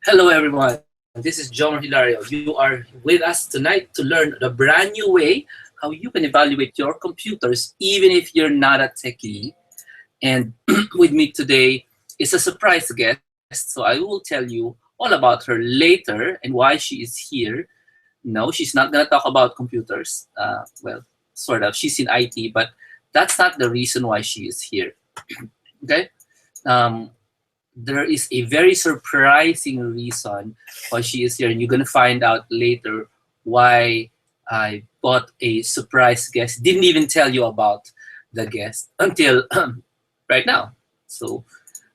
Hello, everyone. This is Jomar Hilario. You are with us tonight to learn the brand new way how you can evaluate your computers even if you're not a techie. And with me today is a surprise guest, so I will tell you all about her later and why she is here. No, she's not going to talk about computers. Well, sort of. She's in IT, but that's not the reason why she is here. Okay? Um, there is a very surprising reason why she is here, and you're gonna find out later why I bought a surprise guest. Didn't even tell you about the guest until right now. So,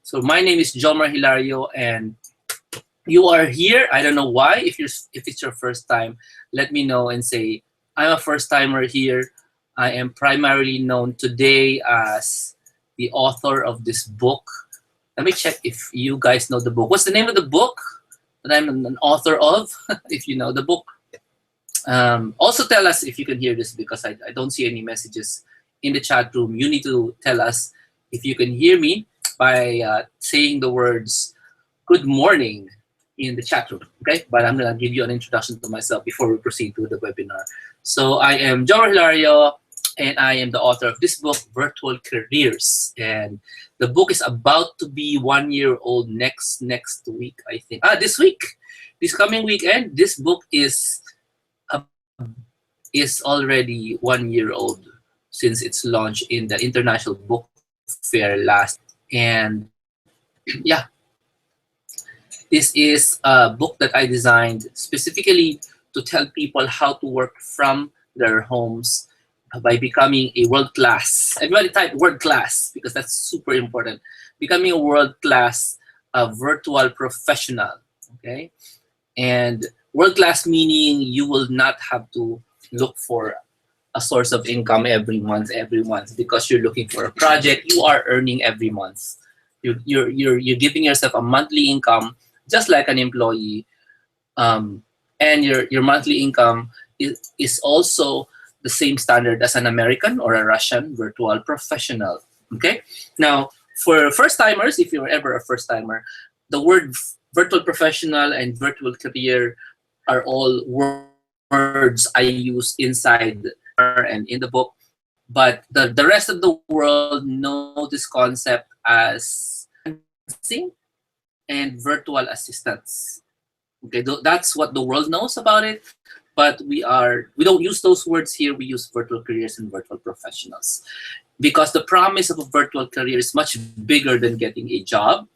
so my name is Jomar Hilario, and you are here. I don't know why. If it's your first time, let me know and say I'm a first timer here. I am primarily known today as the author of this book. Let me check if you guys know the book. What's the name of the book that I'm an author of? If you know the book. Also tell us if you can hear this because I don't see any messages in the chat room. You need to tell us if you can hear me by saying the words good morning in the chat room. Okay, but I'm gonna give you an introduction to myself before we proceed to the webinar. So I am Jomar Hilario, and I am the author of this book, Virtual Careers. And the book is about to be 1 year old next week, I think. This week, this coming weekend. This book is already 1 year old since its launch in the International Book Fair last. And yeah, this is a book that I designed specifically to tell people how to work from their homes by becoming a world-class. Everybody type world-class because that's super important. Becoming a world-class virtual professional, okay? And world-class meaning you will not have to look for a source of income every month because you're looking for a project. You are earning every month. You're giving yourself a monthly income just like an employee, and your monthly income is also the same standard as an American or a Russian virtual professional. Okay. Now, for first timers, if you're ever a first timer, the word virtual professional and virtual career are all words I use inside and in the book. But the rest of the world know this concept as freelancing and virtual assistants. Okay, that's what the world knows about it. But we don't use those words here. We use virtual careers and virtual professionals because the promise of a virtual career is much bigger than getting a job.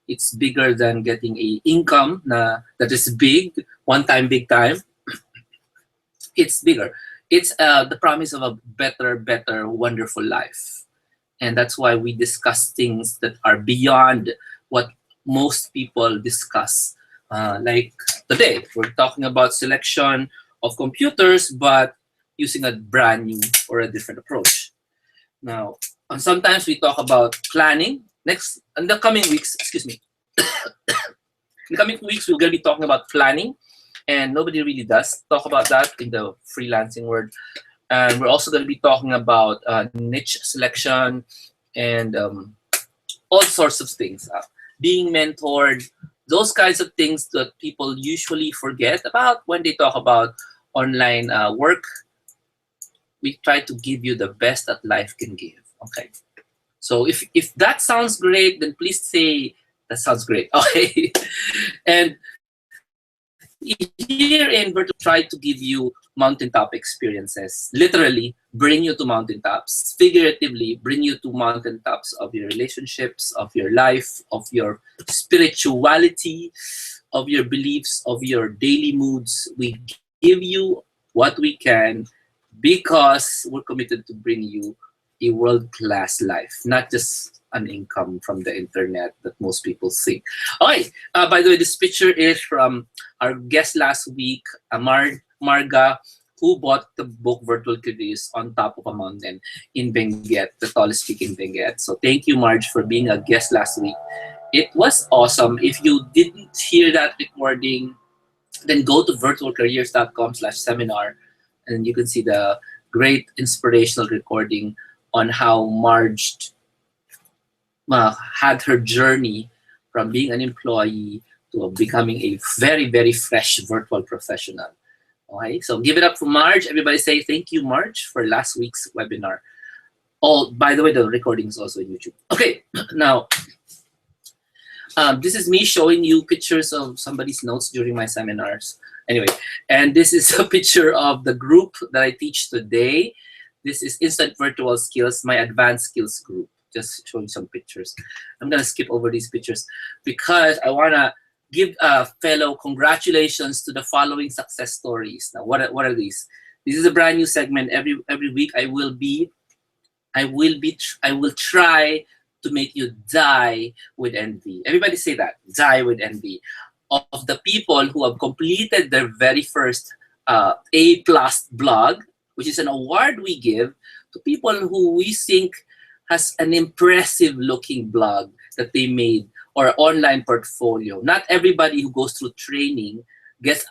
It's bigger than getting a income that is big, one time, big time. It's bigger. It's the promise of a better, wonderful life. And that's why we discuss things that are beyond what most people discuss. Like today, we're talking about selection of computers, but using a brand new or a different approach. Now, sometimes we talk about planning. Next, in the coming weeks, excuse me, in the coming weeks, we're going to be talking about planning, and nobody really does talk about that in the freelancing world. And we're also going to be talking about niche selection and all sorts of things. Being mentored, those kinds of things that people usually forget about when they talk about online work. We try to give you the best that life can give. Okay. So if that sounds great, then please say that sounds great. Okay. And here in Virtual, try to give you mountaintop experiences. Literally bring you to mountaintops. Figuratively bring you to mountaintops of your relationships, of your life, of your spirituality, of your beliefs, of your daily moods. We give you what we can because we're committed to bring you a world-class life, not just an income from the internet that most people think. Okay, by the way, this picture is from our guest last week, Marga, who bought the book Virtual Careers on top of a mountain in Benguet, the tallest peak in Benguet. So thank you, Marge, for being a guest last week. It was awesome. If you didn't hear that recording, then go to virtualcareers.com/seminar and you can see the great inspirational recording on how Marge had her journey from being an employee to becoming a very, very fresh virtual professional. Okay, so give it up for Marge. Everybody say thank you, Marge, for last week's webinar. Oh, by the way, the recording is also on YouTube. Okay, now, this is me showing you pictures of somebody's notes during my seminars. Anyway, and this is a picture of the group that I teach today. This is Instant Virtual Skills, my advanced skills group. Just showing some pictures. I'm gonna skip over these pictures because I wanna give a fellow congratulations to the following success stories. Now, what are these? This is a brand new segment. Every week I will try to make you die with envy. Everybody say that, die with envy, of the people who have completed their very first A+ blog, which is an award we give to people who we think has an impressive looking blog that they made or online portfolio. Not everybody who goes through training gets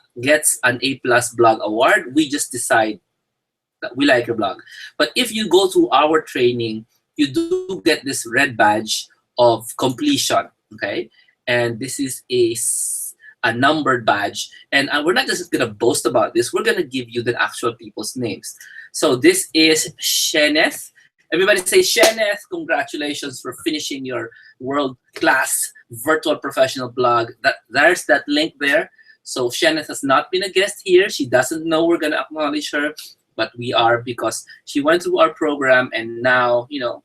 an A+ blog award. We just decide that we like your blog. But if you go through our training, you do get this red badge of completion, okay? And this is a numbered badge. And we're not just gonna boast about this, we're gonna give you the actual people's names. So this is Sheneth. Everybody say, Sheneth, congratulations for finishing your world-class virtual professional blog. There's that link there. So Sheneth has not been a guest here. She doesn't know we're gonna acknowledge her, but we are, because she went through our program and now, you know,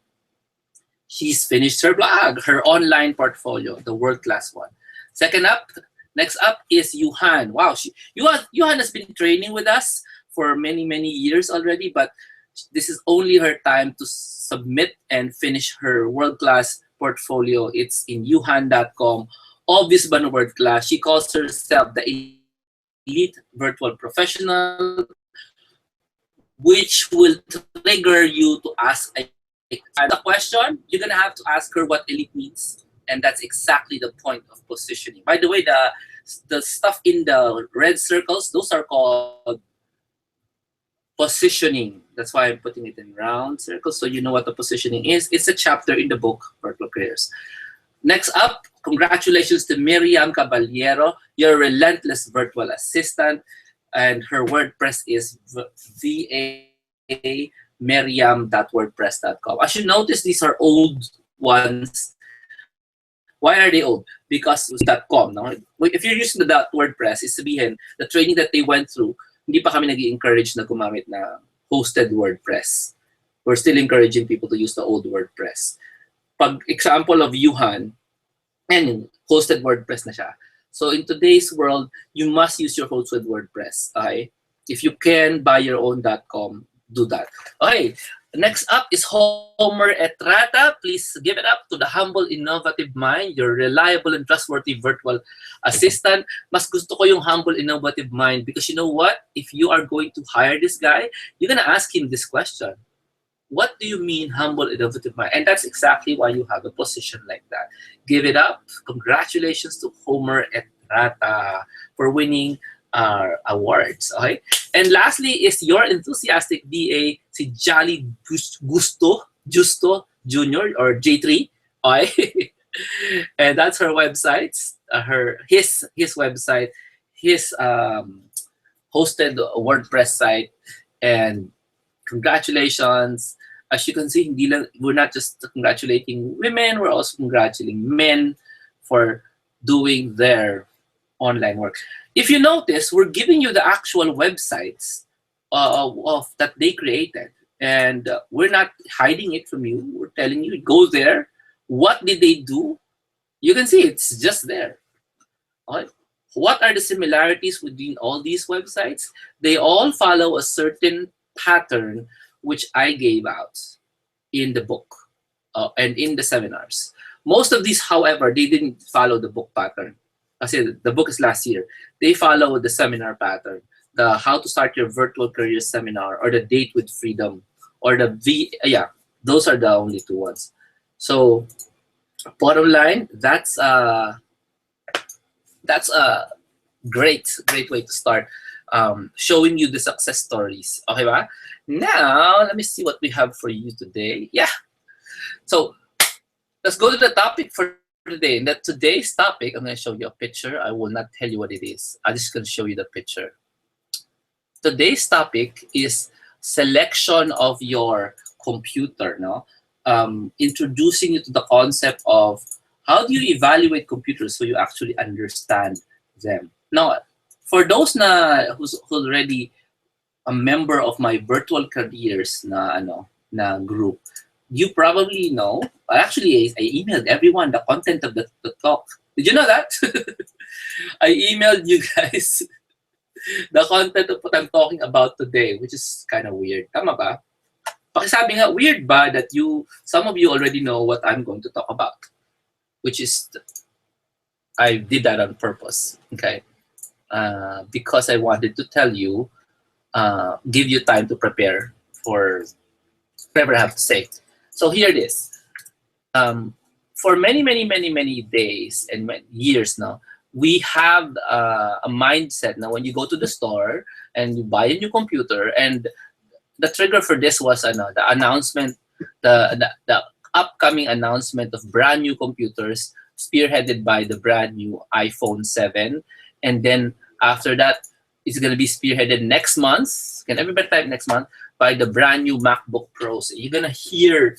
she's finished her blog, her online portfolio, the world-class one. Next up is Yuhan. Wow, Yuhan has been training with us for many, many years already, but this is only her time to submit and finish her world-class portfolio. It's in yuhan.com. Obvious ba na word class? She calls herself the elite virtual professional, which will trigger you to ask a question. You're gonna have to ask her what elite means, and that's exactly the point of positioning. By the way, the stuff in the red circles, those are called positioning. That's why I'm putting it in round circles so you know what the positioning is. It's a chapter in the book, Virtual Careers. Next up, congratulations to Miriam Caballero, your relentless virtual assistant, and her WordPress is va.miriam.wordpress.com. As you notice, these are old ones. Why are they old? Because .com. No? If you're using the .wordpress, it's sabihin, the training that they went through, hindi pa kami nag-i-encourage na gumamit na hosted WordPress. We're still encouraging people to use the old WordPress. Pag example of Yuhan, and hosted WordPress na siya. So in today's world, you must use your hosted WordPress. Okay? If you can buy your own .com, do that. Okay, next up is Homer Etrata. Please give it up to the humble, innovative mind, your reliable and trustworthy virtual assistant. Mas gusto ko yung humble, innovative mind because you know what? If you are going to hire this guy, you're gonna ask him this question. What do you mean humble, innovative mind? And that's exactly why you have a position like that. Give it up. Congratulations to Homer Etrata for winning our awards. Okay? And lastly is your enthusiastic VA, si Jolly Justo Jr. or J3. Okay? And that's her website, his website, his hosted WordPress site. And congratulations. As you can see, we're not just congratulating women, we're also congratulating men for doing their online work. If you notice, we're giving you the actual websites that they created. And we're not hiding it from you. We're telling you, go there. What did they do? You can see it's just there. All right. What are the similarities between all these websites? They all follow a certain pattern which I gave out in the book and in the seminars. Most of these, however, they didn't follow the book pattern. I said the book is last year. They follow the seminar pattern, the how to start your virtual career seminar, or the date with freedom, or the those are the only two ones. So bottom line, that's a great way to start showing you the success stories. Okay ba? Now, let me see what we have for you today. Yeah. So let's go to the topic for today. And that today's topic, I'm going to show you a picture. I will not tell you what it is. I'm just going to show you the picture. Today's topic is selection of your computer. No, introducing you to the concept of how do you evaluate computers so you actually understand them. Now, for those who's already a member of my virtual careers na group, you probably know. Actually, I emailed everyone the content of the talk. Did you know that? I emailed you guys the content of what I'm talking about today, which is kind of weird. Tama ba? Pakisabi nga, weird ba that some of you already know what I'm going to talk about, which is, I did that on purpose, okay? Because I wanted to tell you, give you time to prepare for whatever I have to say. So here it is. For many days and years now, we have a mindset now when you go to the store and you buy a new computer, and the trigger for this was the announcement, the upcoming announcement of brand new computers spearheaded by the brand new iPhone 7. And then after that, it's going to be spearheaded next month. Can everybody type next month? By the brand new MacBook Pros. You're going to hear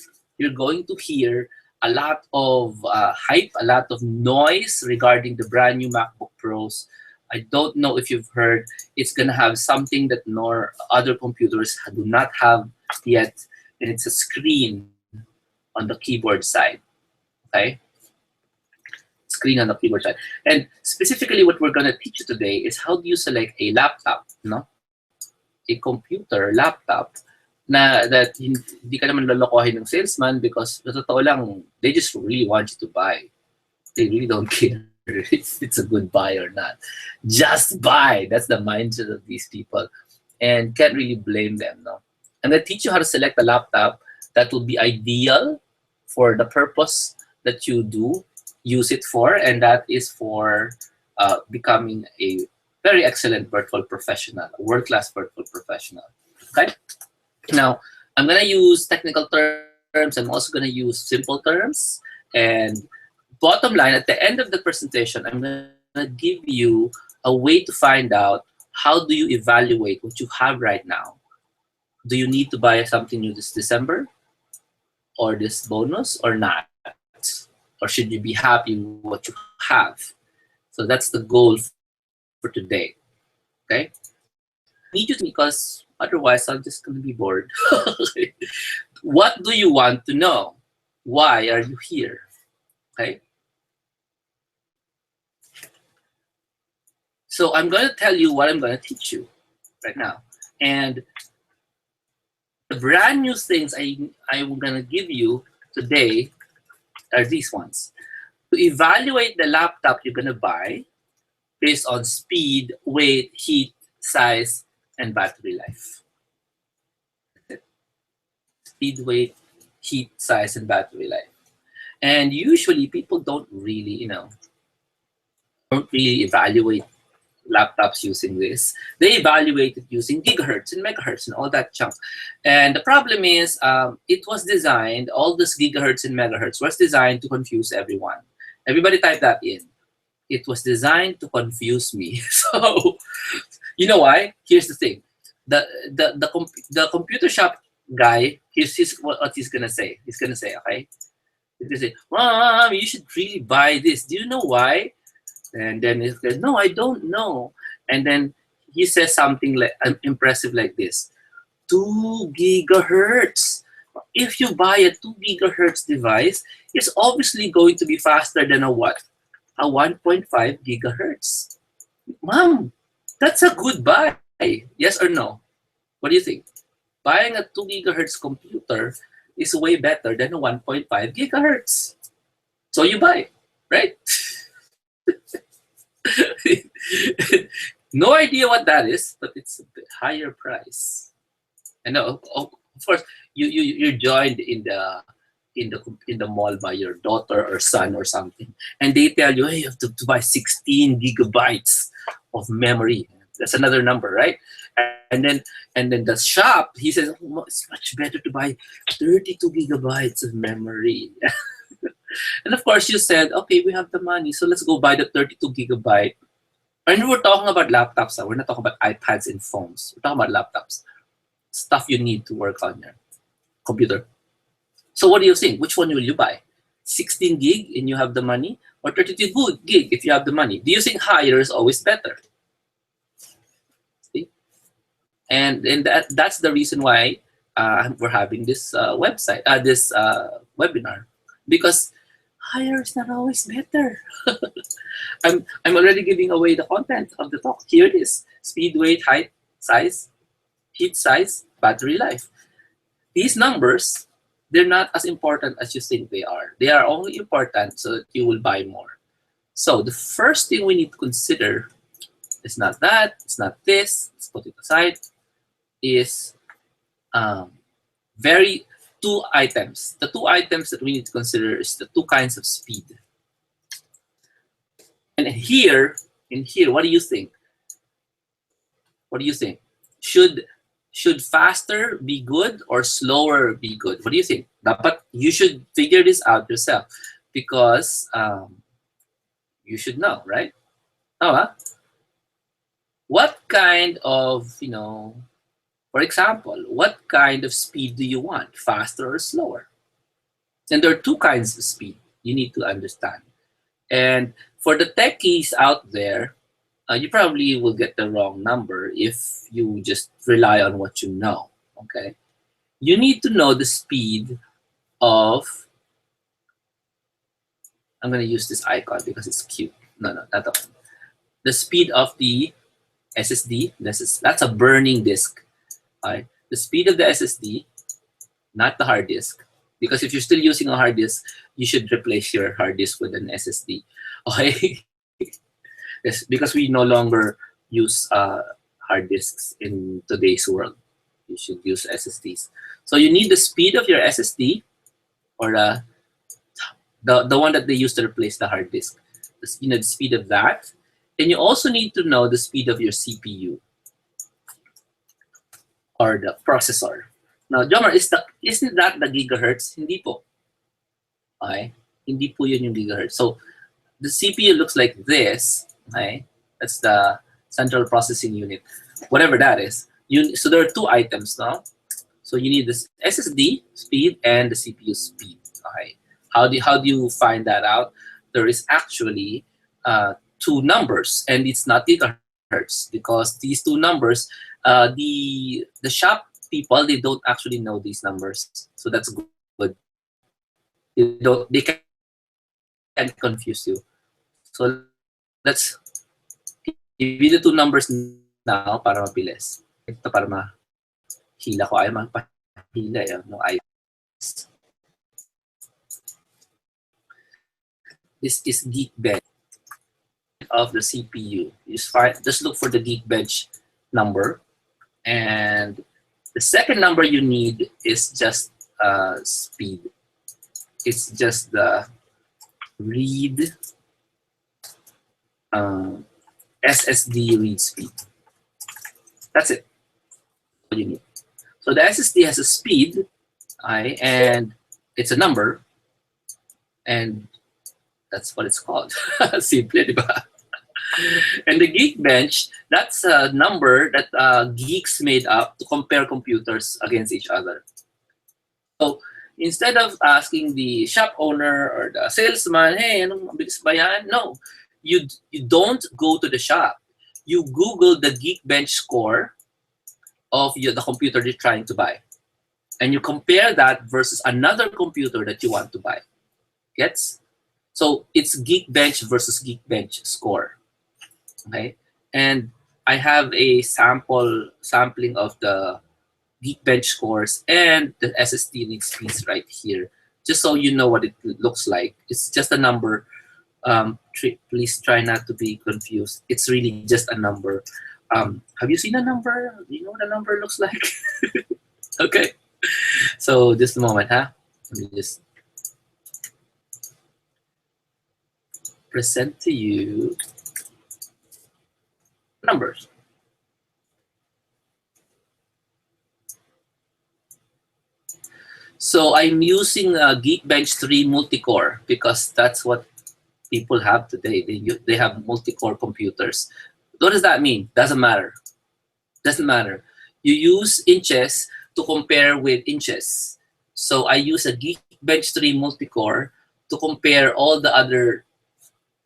a lot of hype, a lot of noise regarding the brand new MacBook Pros. I don't know if you've heard, it's going to have something that nor other computers do not have yet, and it's a screen on the keyboard side. Okay? Screen on the keyboard side. And specifically what we're going to teach you today is how do you select a laptop, a computer, laptop, that hindi ka naman lolokohin ng salesman, because sa totoo lang, they just really want you to buy. They really don't care if it's a good buy or not. Just buy. That's the mindset of these people. And can't really blame them. No? And they teach you how to select a laptop that will be ideal for the purpose that you do use it for, and that is for becoming a very excellent virtual professional, a world-class virtual professional. Okay? Now, I'm going to use technical terms. I'm also going to use simple terms. And bottom line, at the end of the presentation, I'm going to give you a way to find out how do you evaluate what you have right now. Do you need to buy something new this December or this bonus or not? Or should you be happy with what you have? So that's the goal for today. Okay? I need you to, because otherwise I'm just going to be bored. What do you want to know? Why are you here? Okay? So I'm going to tell you what I'm going to teach you right now. And the brand new things I'm going to give you today are these ones. To evaluate the laptop you're going to buy based on speed, weight, heat, size, and battery life. Speed, weight, heat, size, and battery life. And usually people don't really, evaluate laptops using this. They evaluate it using gigahertz and megahertz and all that junk. And the problem is, it was designed, all this gigahertz and megahertz was designed to confuse everyone. Everybody type that in. It was designed to confuse me. So, you know why? Here's the thing. The computer shop guy, here's what he's gonna say. He's gonna say, okay? He's gonna say, Mom, you should really buy this. Do you know why? And then he says, no, I don't know. And then he says something like impressive like this: 2 gigahertz. If you buy a 2 gigahertz device, it's obviously going to be faster than a what? A 1.5 gigahertz. Mom, that's a good buy. Yes or no? What do you think? Buying a 2 gigahertz computer is way better than a 1.5 gigahertz. So you buy, right? No idea what that is, but it's a bit higher price. And of course, you're joined in the mall by your daughter or son or something, and they tell you, hey, you have to buy 16 gigabytes of memory. That's another number, right? And then the shop, he says, oh, it's much better to buy 32 gigabytes of memory. And of course, you said, okay, we have the money, so let's go buy the 32 gigabyte. And we're talking about laptops. We're not talking about iPads and phones. We're talking about laptops, stuff you need to work on your computer. So what do you think? Which one will you buy? 16 gig and you have the money, or 32 gig if you have the money? Do you think higher is always better? See? And that's the reason why we're having this webinar, because higher is not always better. I'm already giving away the content of the talk. Here it is: speed, weight, height, size, heat size, battery life. These numbers, they're not as important as you think they are. They are only important so that you will buy more. So the first thing we need to consider is not that, it's not this, let's put it aside, is two items. The two items that we need to consider is the two kinds of speed. And here, what do you think? What do you think? Should faster be good or slower be good? What do you think? But you should figure this out yourself, because you should know, right? What kind of, for example, what kind of speed do you want? Faster or slower? And there are two kinds of speed you need to understand. And for the techies out there, you probably will get the wrong number if you just rely on what you know, okay? You need to know the speed of, I'm going to use this icon because it's cute. No, not that one. The speed of the SSD, that's a burning disk. Right? The speed of the SSD, not the hard disk. Because if you're still using a hard disk, you should replace your hard disk with an SSD. Okay? Yes, because we no longer use hard disks in today's world. You should use SSDs. So you need the speed of your SSD, or the one that they use to replace the hard disk. The speed of that. And you also need to know the speed of your CPU, or the processor. Now, Jomar, isn't that the gigahertz? Hindi po. Okay? Hindi po yun yung gigahertz. So, the CPU looks like this. Okay? That's the central processing unit. Whatever that is. So there are two items now. So you need this SSD speed and the CPU speed. Okay? How do you find that out? There is actually two numbers, and it's not gigahertz, because these two numbers, the shop people, they don't actually know these numbers, so that's good. They can confuse you. So let's give you the two numbers now para mabilis. Ito para mahila ko, ay mahila no ay. This is Geekbench of the CPU. Just look for the Geekbench number, and the second number you need is just speed. It's just the read SSD read speed. That's it. What you need. So the SSD has a speed, and it's a number, and that's what it's called. Simple, diba? And the Geekbench, that's a number that geeks made up to compare computers against each other. So instead of asking the shop owner or the salesman, hey, anong mabilis ba yan? No, you don't go to the shop. You Google the Geekbench score of the computer you're trying to buy, and you compare that versus another computer that you want to buy. Gets? So it's Geekbench versus Geekbench score. Okay, and I have a sampling of the Geekbench scores and the SSD link speeds right here, just so you know what it looks like. It's just a number. Please try not to be confused. It's really just a number. Have you seen a number? Do you know what a number looks like? Okay, so just a moment, huh? Let me just present to you numbers. So I'm using a Geekbench 3 multi-core because that's what people have today. They have multi-core computers. What does that mean? Doesn't matter. Doesn't matter. You use inches to compare with inches. So I use a Geekbench 3 multi-core to compare all the other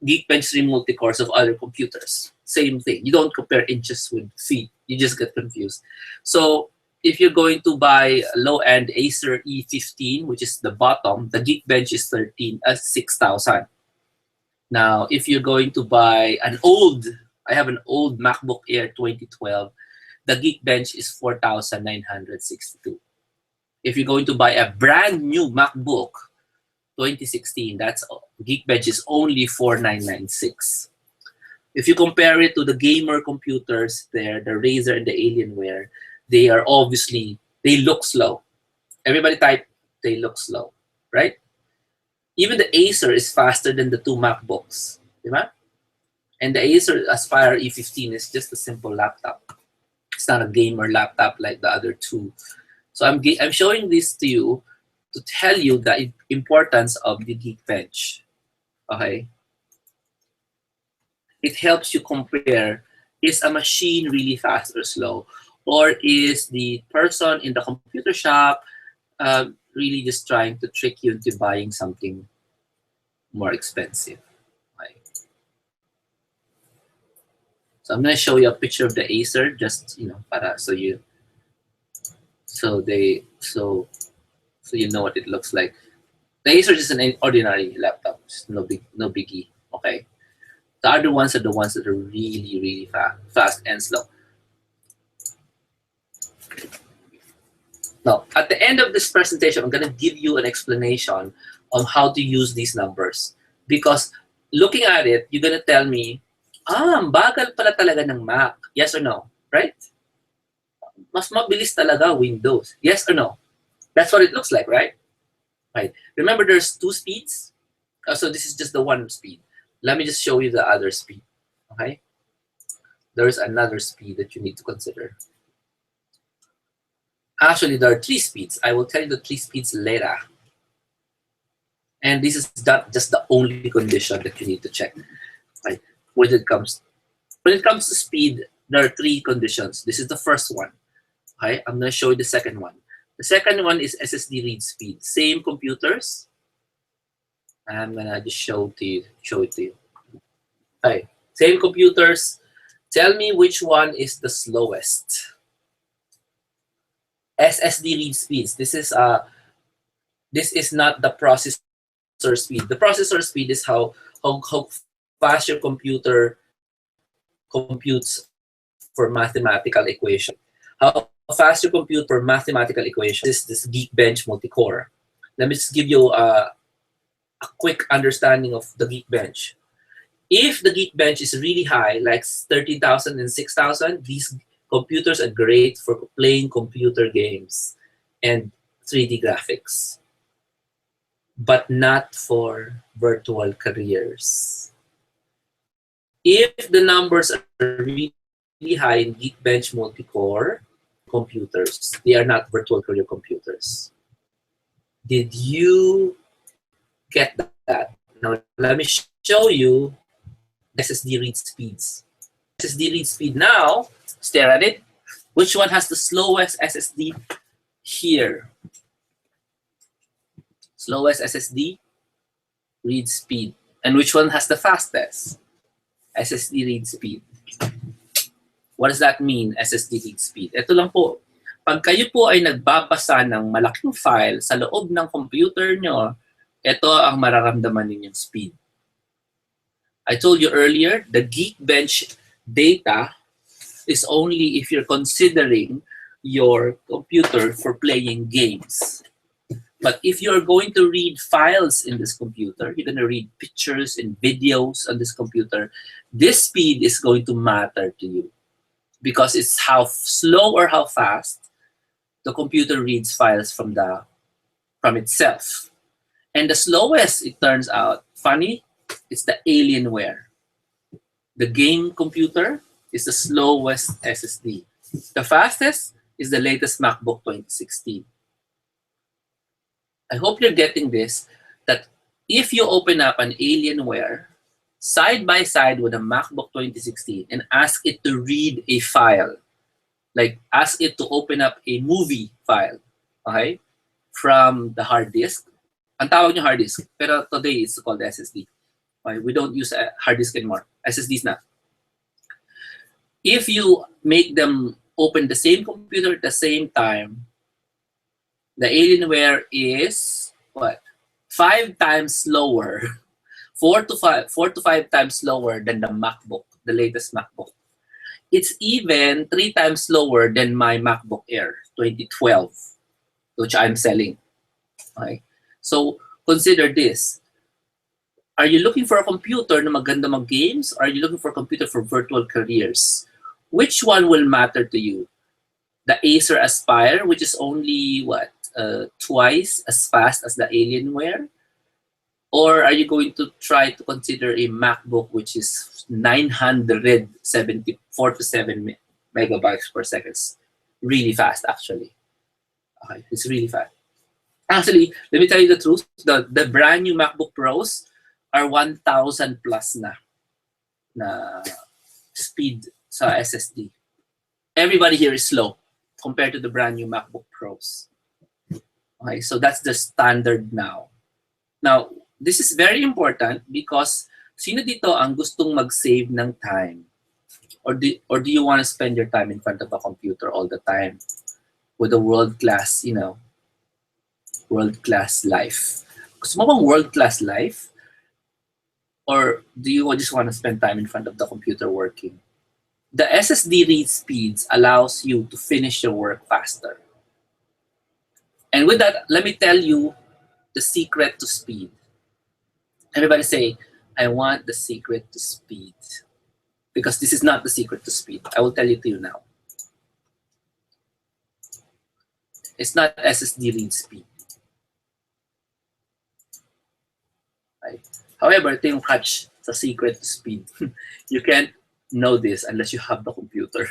Geekbench 3 multi-cores of other computers. Same thing. You don't compare inches with feet. You just get confused. So if you're going to buy a low-end Acer E15, which is the bottom, the Geekbench is 6,000. Now, if you're going to buy I have an old MacBook Air 2012, the Geekbench is 4,962. If you're going to buy a brand new MacBook 2016, that's Geekbench is only 4,996. If you compare it to the gamer computers there, the Razer and the Alienware, they look slow. Everybody type, they look slow, right? Even the Acer is faster than the two MacBooks, right? And the Acer Aspire E15 is just a simple laptop. It's not a gamer laptop like the other two. So I'm showing this to you to tell you the importance of the Geekbench. Okay, it helps you compare, is a machine really fast or slow, or is the person in the computer shop really just trying to trick you into buying something more expensive. Okay. So I'm going to show you a picture of the Acer, just para so you know what it looks like. The Acer is an ordinary laptop, just no biggie. Okay. The other ones are the ones that are really, really fast and slow. Now, at the end of this presentation, I'm going to give you an explanation on how to use these numbers. Because looking at it, you're going to tell me, bagal pala talaga ng Mac. Yes or no? Right? Mas mabilis talaga Windows. Yes or no? That's what it looks like, right? Right. Remember, there's two speeds. So this is just the one speed. Let me just show you the other speed. Okay. There's another speed that you need to consider. Actually, there are three speeds. I will tell you the three speeds later. And this is not just the only condition that you need to check. Right? When it comes to speed, there are three conditions. This is the first one. Okay, I'm going to show you the second one. The second one is SSD read speed. Same computers. I'm going to just show it to you. Okay, same computers. Tell me which one is the slowest. SSD read speeds. This is not the processor speed. The processor speed is how fast your computer computes for mathematical equation. How fast you compute for mathematical equation is this Geekbench multi-core. Let me just give you a quick understanding of the Geekbench. If the Geekbench is really high, like 30,000 and 6,000, these computers are great for playing computer games and 3D graphics, but not for virtual careers. If the numbers are really high in Geekbench multi-core computers, they are not virtual career computers. Did you get that? Now let me show you SSD read speeds. SSD read speed now, stare at it. Which one has the slowest SSD? Here. Slowest SSD read speed. And which one has the fastest? SSD read speed. What does that mean, SSD read speed? Ito lang po. Pag kayo po ay nagbabasa ng malaking file sa loob ng computer nyo, ito ang mararamdaman ninyong speed. I told you earlier, the Geekbench data is only if you're considering your computer for playing games. But if you're going to read files in this computer, you're going to read pictures and videos on this computer, this speed is going to matter to you because it's how slow or how fast the computer reads files from itself. And the slowest, it turns out, funny, it's the Alienware. The game computer is the slowest SSD. The fastest is the latest MacBook 2016. I hope you're getting this, that if you open up an Alienware side by side with a MacBook 2016 and ask it to read a file, like ask it to open up a movie file, okay, from the hard disk. Ang tawag nyo hard disk, pero today it's called SSD. Okay? We don't use a hard disk anymore. SSDs na. If you make them open the same computer at the same time, the Alienware is what? 5 times slower, 4 to 5 times slower than the MacBook, the latest MacBook. It's even 3 times slower than my MacBook Air 2012, which I'm selling. Okay? So consider this. Are you looking for a computer na maganda mag-games? Or are you looking for a computer for virtual careers? Which one will matter to you? The Acer Aspire, which is only, what, twice as fast as the Alienware? Or are you going to try to consider a MacBook which is 974 to 7 megabytes per second? Really fast, actually. Okay, it's really fast. Actually, let me tell you the truth. The brand new MacBook Pros are 1,000 plus na speed sa SSD. Everybody here is slow compared to the brand new MacBook Pros. Okay, so that's the standard now. Now, this is very important because sino dito ang gustong mag-save ng time? Or do you want to spend your time in front of a computer all the time with a world-class, world-class life? Gusto mo bang world-class life? Or do you just want to spend time in front of the computer working? The SSD read speeds allows you to finish your work faster. And with that, let me tell you the secret to speed. Everybody say, I want the secret to speed. Because this is not the secret to speed. I will tell it to you now. It's not SSD read speed. Right? However, ito yung catch sa secret to speed. You can't know this unless you have the computer.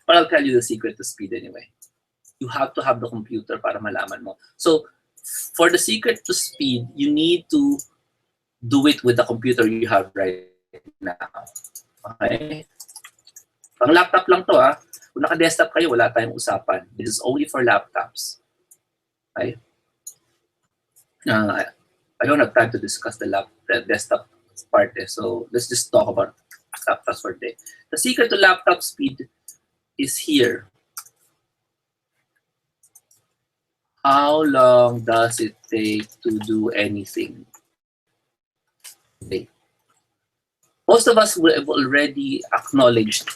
But I'll tell you the secret to speed anyway. You have to have the computer para malaman mo. So, for the secret to speed, you need to do it with the computer you have right now. Okay? Pang laptop lang to, ha. Kung naka-desktop kayo, wala tayong usapan. This is only for laptops. Okay? I don't have time to discuss the desktop part there, so let's just talk about laptops for today. The secret to laptop speed is here. How long does it take to do anything? Okay. Most of us will have already acknowledged,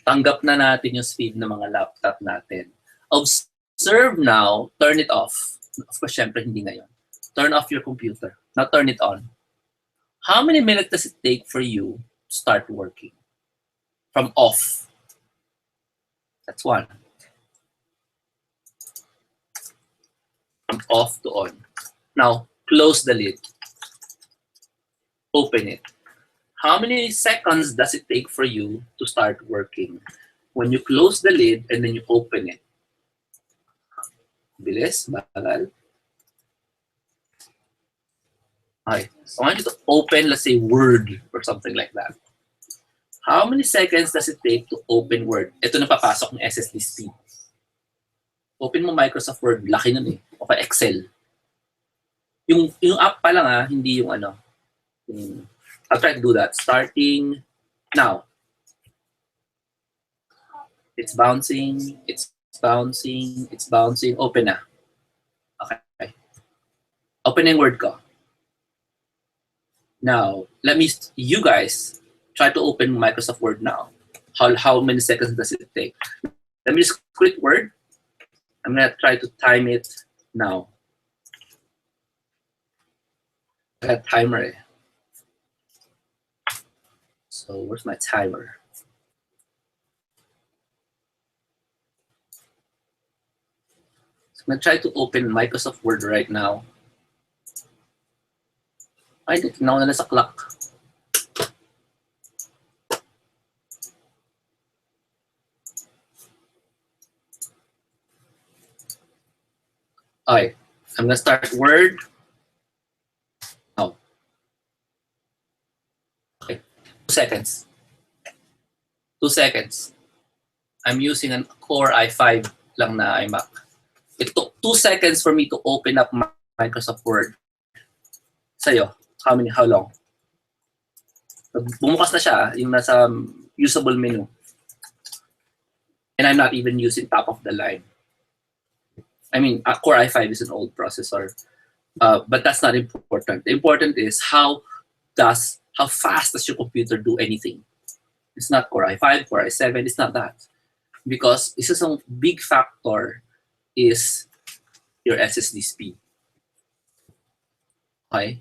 tanggap na natin yung speed ng mga laptop natin. Observe now, turn it off. Of course, syempre hindi ngayon. Turn off your computer. Now turn it on. How many minutes does it take for you to start working? From off. That's one. From off to on. Now, close the lid. Open it. How many seconds does it take for you to start working? When you close the lid and then you open it. Bilis, bagal. Okay. So I want you to open, let's say, Word or something like that. How many seconds does it take to open Word? Ito na papasok ng SSD speed. Open mo Microsoft Word, laki nun eh. O kaya Excel. Yung app pa lang hindi yung ano. I'll try to do that. Starting now. It's bouncing, it's bouncing, it's bouncing. Open na. Okay. Open yung Word ko. Now, you guys, try to open Microsoft Word now. How many seconds does it take? Let me just quit Word. I'm gonna try to time it now. I got a timer. So where's my timer? So I'm gonna try to open Microsoft Word right now. Ay, tinaw na sa clock. Okay. I'm gonna start Word. Oh, okay. 2 seconds. 2 seconds. I'm using an Core i5 lang na iMac. It took 2 seconds for me to open up Microsoft Word. Sa'yo, how long? Bumukas na siya, yung nasa usable menu. And I'm not even using top of the line. I mean, Core i5 is an old processor, but that's not important. The important is how fast does your computer do anything. It's not Core i5, Core i7, it's not that. Because isa sa big factor is your SSD speed. Okay?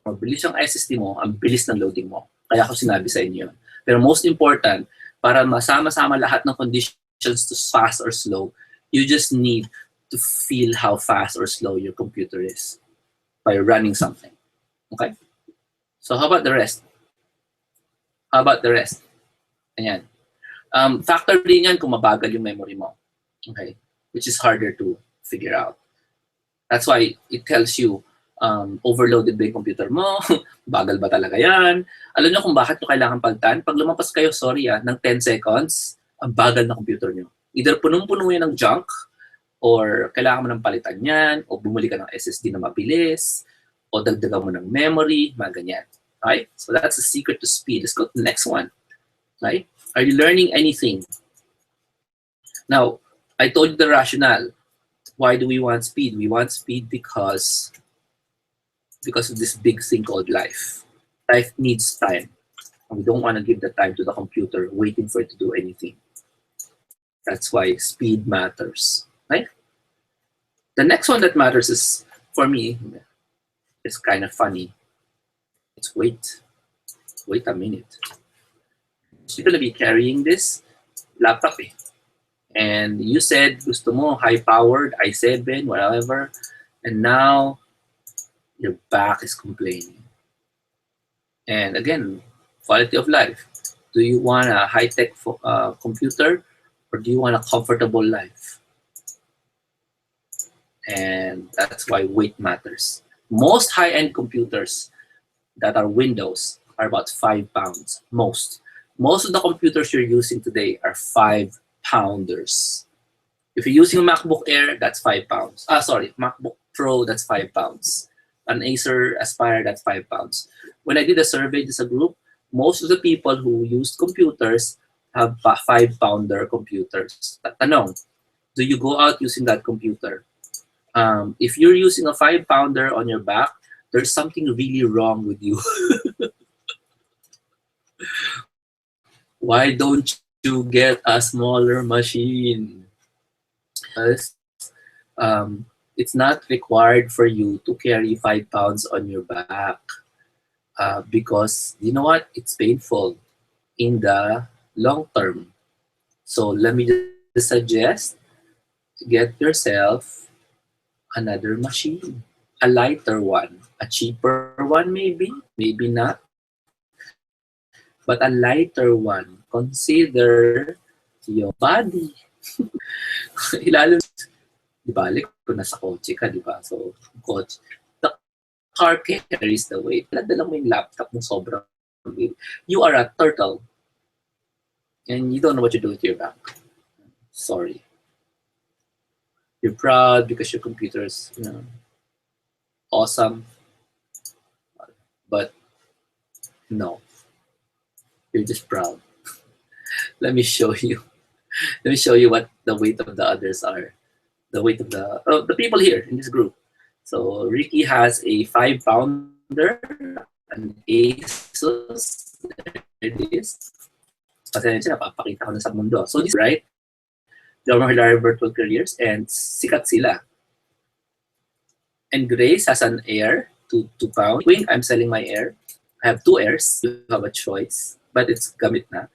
Mabilis yung SSD mo, ang bilis ng loading mo. Kaya ako sinabi sa inyo. Pero most important, para masama-sama lahat ng conditions to fast or slow, you just need to feel how fast or slow your computer is by running something. Okay? So how about the rest? How about the rest? Ayan. Factor din yan kung mabagal yung memory mo. Okay? Which is harder to figure out. That's why it tells you overloaded ba yung computer mo? Bagal ba talaga yan? Alam nyo kung bakit nyo kailangan palitan? Pag lumampas kayo, sorry ng 10 seconds, ang bagal na computer nyo. Either punong-puno yan ng junk, or kailangan mo ng palitan yan, o bumuli ka ng SSD na mabilis, o dagdagan mo ng memory, mga ganyan. Right? So that's the secret to speed. Let's go to the next one. Right? Are you learning anything? Now, I told you the rationale. Why do we want speed? We want speed because of this big thing called life. Life needs time. And we don't want to give the time to the computer waiting for it to do anything. That's why speed matters, right? The next one that matters is, for me, it's kind of funny. It's wait. Wait a minute. You're going to be carrying this laptop and you said gusto mo high-powered, i7, whatever, and now your back is complaining. And again, quality of life. Do you want a high-tech computer, or do you want a comfortable life? And that's why weight matters. Most high-end computers that are Windows are about 5 pounds. Most of the computers you're using today are 5-pounders. If you're using a MacBook Air, that's 5 pounds. MacBook Pro, that's 5 pounds. An Acer Aspire, that's 5 pounds. When I did a survey as a group, most of the people who used computers have 5-pounder computers. Tanong, do you go out using that computer? If you're using a 5-pounder on your back, there's something really wrong with you. Why don't you get a smaller machine? Because it's not required for you to carry 5 pounds on your back. Because you know what? It's painful in the long term. So let me just suggest, get yourself another machine, a lighter one, a cheaper one maybe not, but a lighter one. Consider your body. Ilalim, di ba? Kung nasa kotse ka, di ba? So, kotse. The car carries the weight. Dala mo yung laptop mo sobrang weight. You are a turtle. And you don't know what you do with your back. Sorry. You're proud because your computer is, awesome. But no. You're just proud. Let me show you. Let me show you what the weight of the others are. The weight of the people here in this group. So Ricky has a 5-pounder, an Asus. There it is. Pasensya, napapakita ko na sa mundo. So this, right? Jomar Hilario Virtual Careers, and sikat sila. And Grace has an Air, 2 pound. I'm selling my Air. I have 2 Airs. You have a choice, but it's gamit na.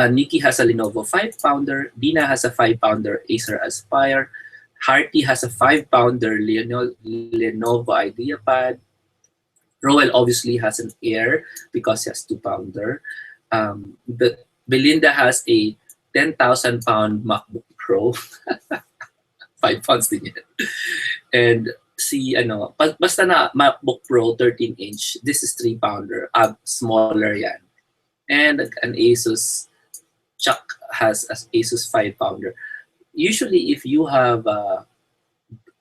Nikki has a Lenovo 5-pounder. Dina has a 5-pounder Acer Aspire. Harty has a 5-pounder Lenovo IdeaPad. Roel obviously has an Air because he has 2-pounder. Belinda has a 10,000-pound MacBook Pro. 5 pounds din yan. And si ano, basta na MacBook Pro 13-inch, this is 3-pounder, smaller yan. And an Asus, Chuck has an Asus 5-pounder. Usually, if you have a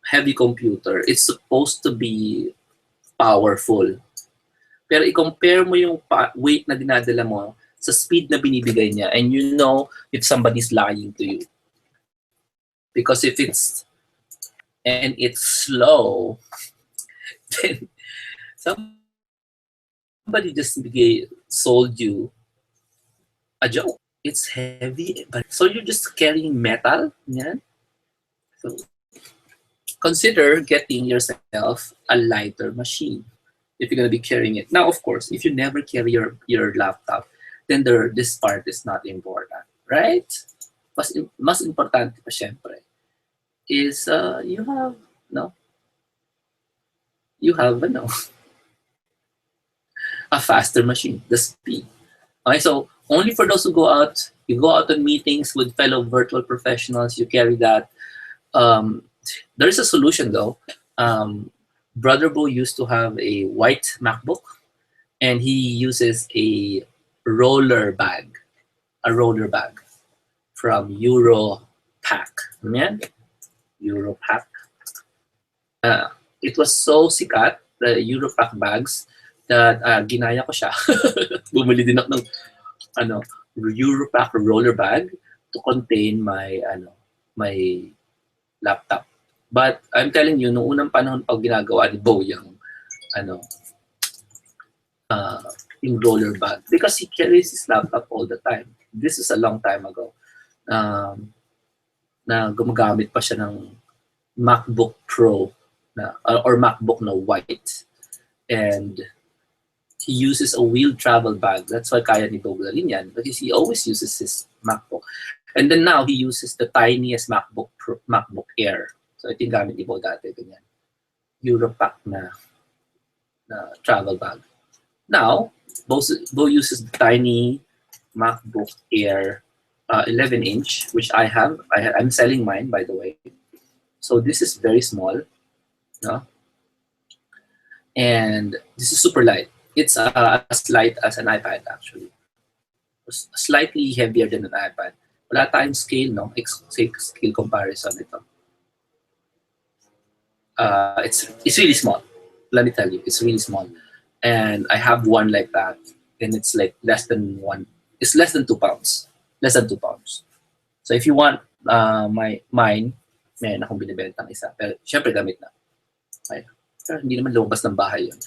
heavy computer, it's supposed to be powerful. Pero i-compare mo yung weight na dinadala mo sa speed na binibigay niya, and you know if somebody's lying to you. Because if it's slow, then somebody just sold you a joke. It's heavy, but so you're just carrying metal. Yeah. So consider getting yourself a lighter machine if you're gonna be carrying it. Now, of course, if you never carry your laptop, then this part is not important, right? Mas importante pa syempre is you have a faster machine, the speed. Okay, so only for those who go out, you go out on meetings with fellow virtual professionals, you carry that. There is a solution though. Brother Bo used to have a white MacBook, and he uses a roller bag from Europack. Yeah? Europack. It was so sikat, the Europack bags, that ginaya ko siya. Bumili din ako ng Europack roller bag to contain my laptop. But I'm telling you, noong unang panahon pag ginagawa ni Bo yung roller bag, because he carries his laptop all the time. This is a long time ago. Na gumagamit pa siya ng MacBook Pro or MacBook na white. And he uses a wheeled travel bag. That's why kaya ni Bo dalhin yan, because he always uses his MacBook. And then now he uses the tiniest MacBook Air. So ito yung gamit ni Bo dati, ganyan. Europack na travel bag. Now, Bo uses the tiny MacBook Air 11-inch, which I have. I'm selling mine, by the way. So this is very small. No? And this is super light. It's as light as an iPad, actually. Slightly heavier than an iPad. Wala tayong scale, no? Scale comparison ito. It's really small. Let me tell you, it's really small. And I have one like that, and it's like less than 2 pounds. Less than 2 pounds. So if you want mine, meron akong binibentang isa. Pero syempre gamit na. Okay. Pero hindi naman lumabas ng bahay yun.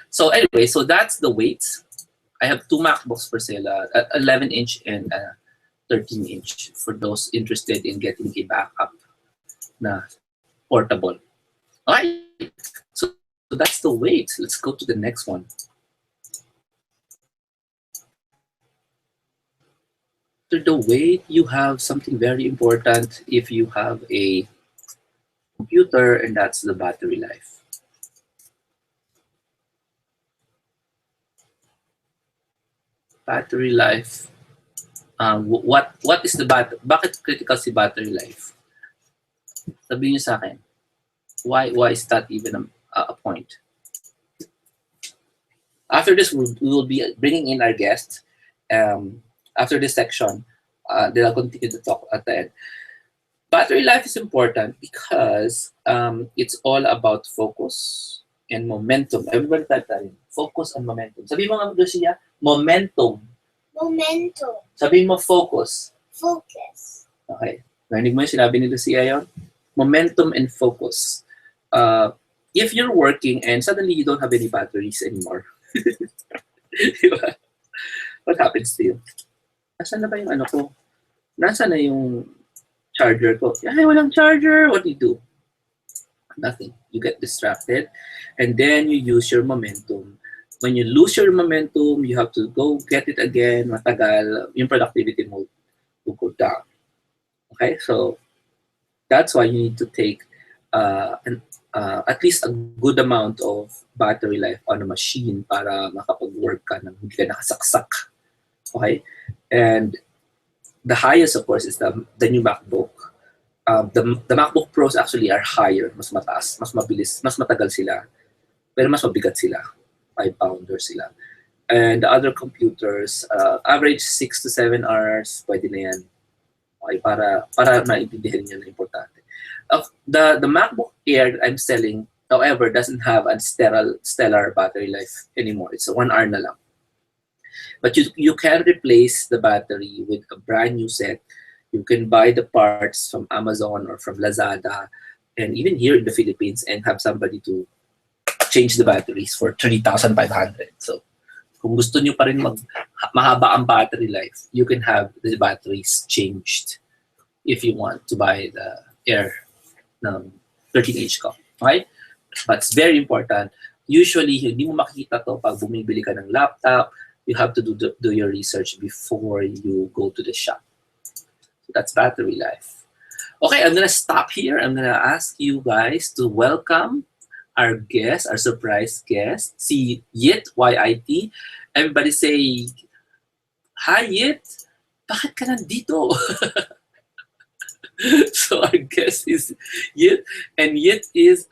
So anyway, so that's the weights. I have 2 MacBooks for sale, 11-inch and 13-inch, for those interested in getting a backup na portable. Alright, so that's the weight. Let's go to the next one. After the weight, you have something very important if you have a computer, and that's the battery life. Battery life. What is the bakit critical si battery life? Sabihin niyo sa akin. Why is that even a point? After this, we will be bringing in our guest. After this section, they'll continue to talk at the end. Battery life is important because it's all about focus and momentum. Everybody type that in. Focus and momentum. Sabihin mo nga, Lucia, momentum. Momentum. Sabihin mo focus. Focus. Okay. Narinig mo yung sinabi ni Lucia yun? Momentum and focus. If you're working and suddenly you don't have any batteries anymore, diba? What happens to you? Nasaan na ba yung ano ko? Nasaan na yung charger ko? Ay, walang charger. What do you do? Nothing. You get distracted, and then you use your momentum. When you lose your momentum, you have to go get it again. Matagal. Yung productivity will go down. Okay, so that's why you need to take at least a good amount of battery life on a machine para makapag-work ka nang hindi ka nakasaksak. Okay, and the highest, of course, is the new MacBook. The MacBook Pros actually are higher, mas mataas, mas mabilis, mas matagal sila, pero mas mabigat sila. 5 pounder sila. And the other computers, average 6 to 7 hours, pwede na yan. Okay, para maintindihan niyo na importante. The MacBook Air that I'm selling, however, doesn't have a stellar battery life anymore. It's a 1 hour na lang. But you can replace the battery with a brand new set. You can buy the parts from Amazon or from Lazada, and even here in the Philippines, and have somebody to change the batteries for 3,500. So kung gusto nyo pa rin mahaba ang battery life, you can have the batteries changed if you want to buy the Air ng 13H ko. Okay? But it's very important. Usually, hindi mo makikita to pag bumibili ka ng laptop. You have to do your research before you go to the shop. So that's battery life. Okay, I'm gonna stop here. I'm gonna ask you guys to welcome our guest, our surprise guest, si Yit, Y-I-T. Everybody say, hi Yit, bakit ka nandito? So our guest is Yit, and Yit is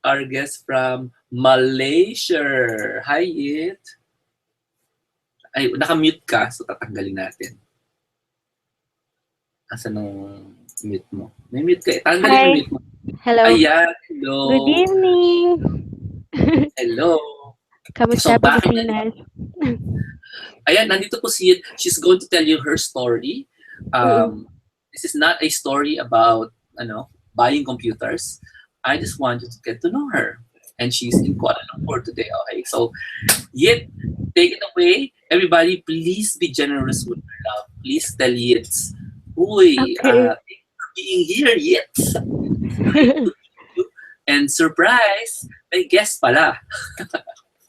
our guest from Malaysia. Hi Yit. Ay, naka-mute ka, so tatanggalin natin. Asan ang mute mo? May mute ka. Tanggalin Hi. yung mute mo. Hello. Ayan, hello. Good evening. Hello. Kamusta So, bakit Pilipinas? Ayan, nandito po si Yit. She's going to tell you her story. This is not a story about buying computers. I just want you to get to know her. And she's in Kuala Lumpur today. Okay, so Yit, take it away. Everybody, please be generous with your love. Please tell Yit, uy, Okay. thank you for being here, Yit. Great to meet you. And surprise, may guest pala.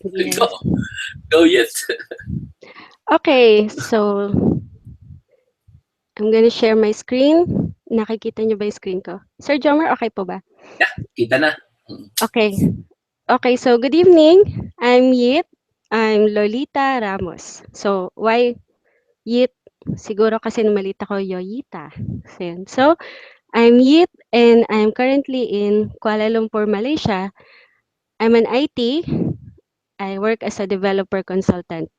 Yes. Go Yit. Okay, so I'm gonna share my screen. Nakikita niyo ba yung screen ko? Sir Jomar, okay po ba? Yeah, kita na. Okay. Okay, so good evening. I'm Yit. I'm Lolita Ramos. So, why Yit? Siguro kasi nung maliit ako, Yoyita. So, I'm Yit and I'm currently in Kuala Lumpur, Malaysia. I'm an IT. I work as a developer consultant.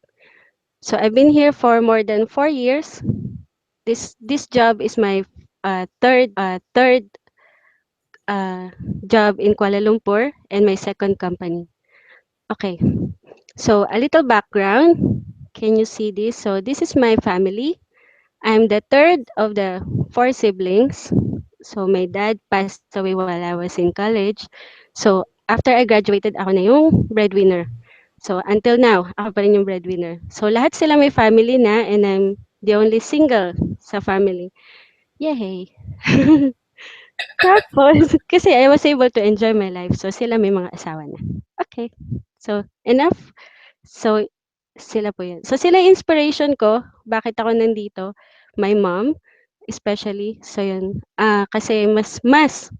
So I've been here for more than 4 years. This job is my third job in Kuala Lumpur and my second company. Okay, so a little background. Can you see this? So this is my family. I'm the third of the 4 siblings. So my dad passed away while I was in college. So after I graduated, ako na yung breadwinner. So until now, ako pa rin yung breadwinner. So lahat sila may family na and I'm the only single sa family. Yay! Tapos, kasi I was able to enjoy my life. So sila may mga asawa na. Okay. So enough. So sila po yan. So sila yung inspiration ko. Bakit ako nandito? My mom, especially. So yun. Kasi mas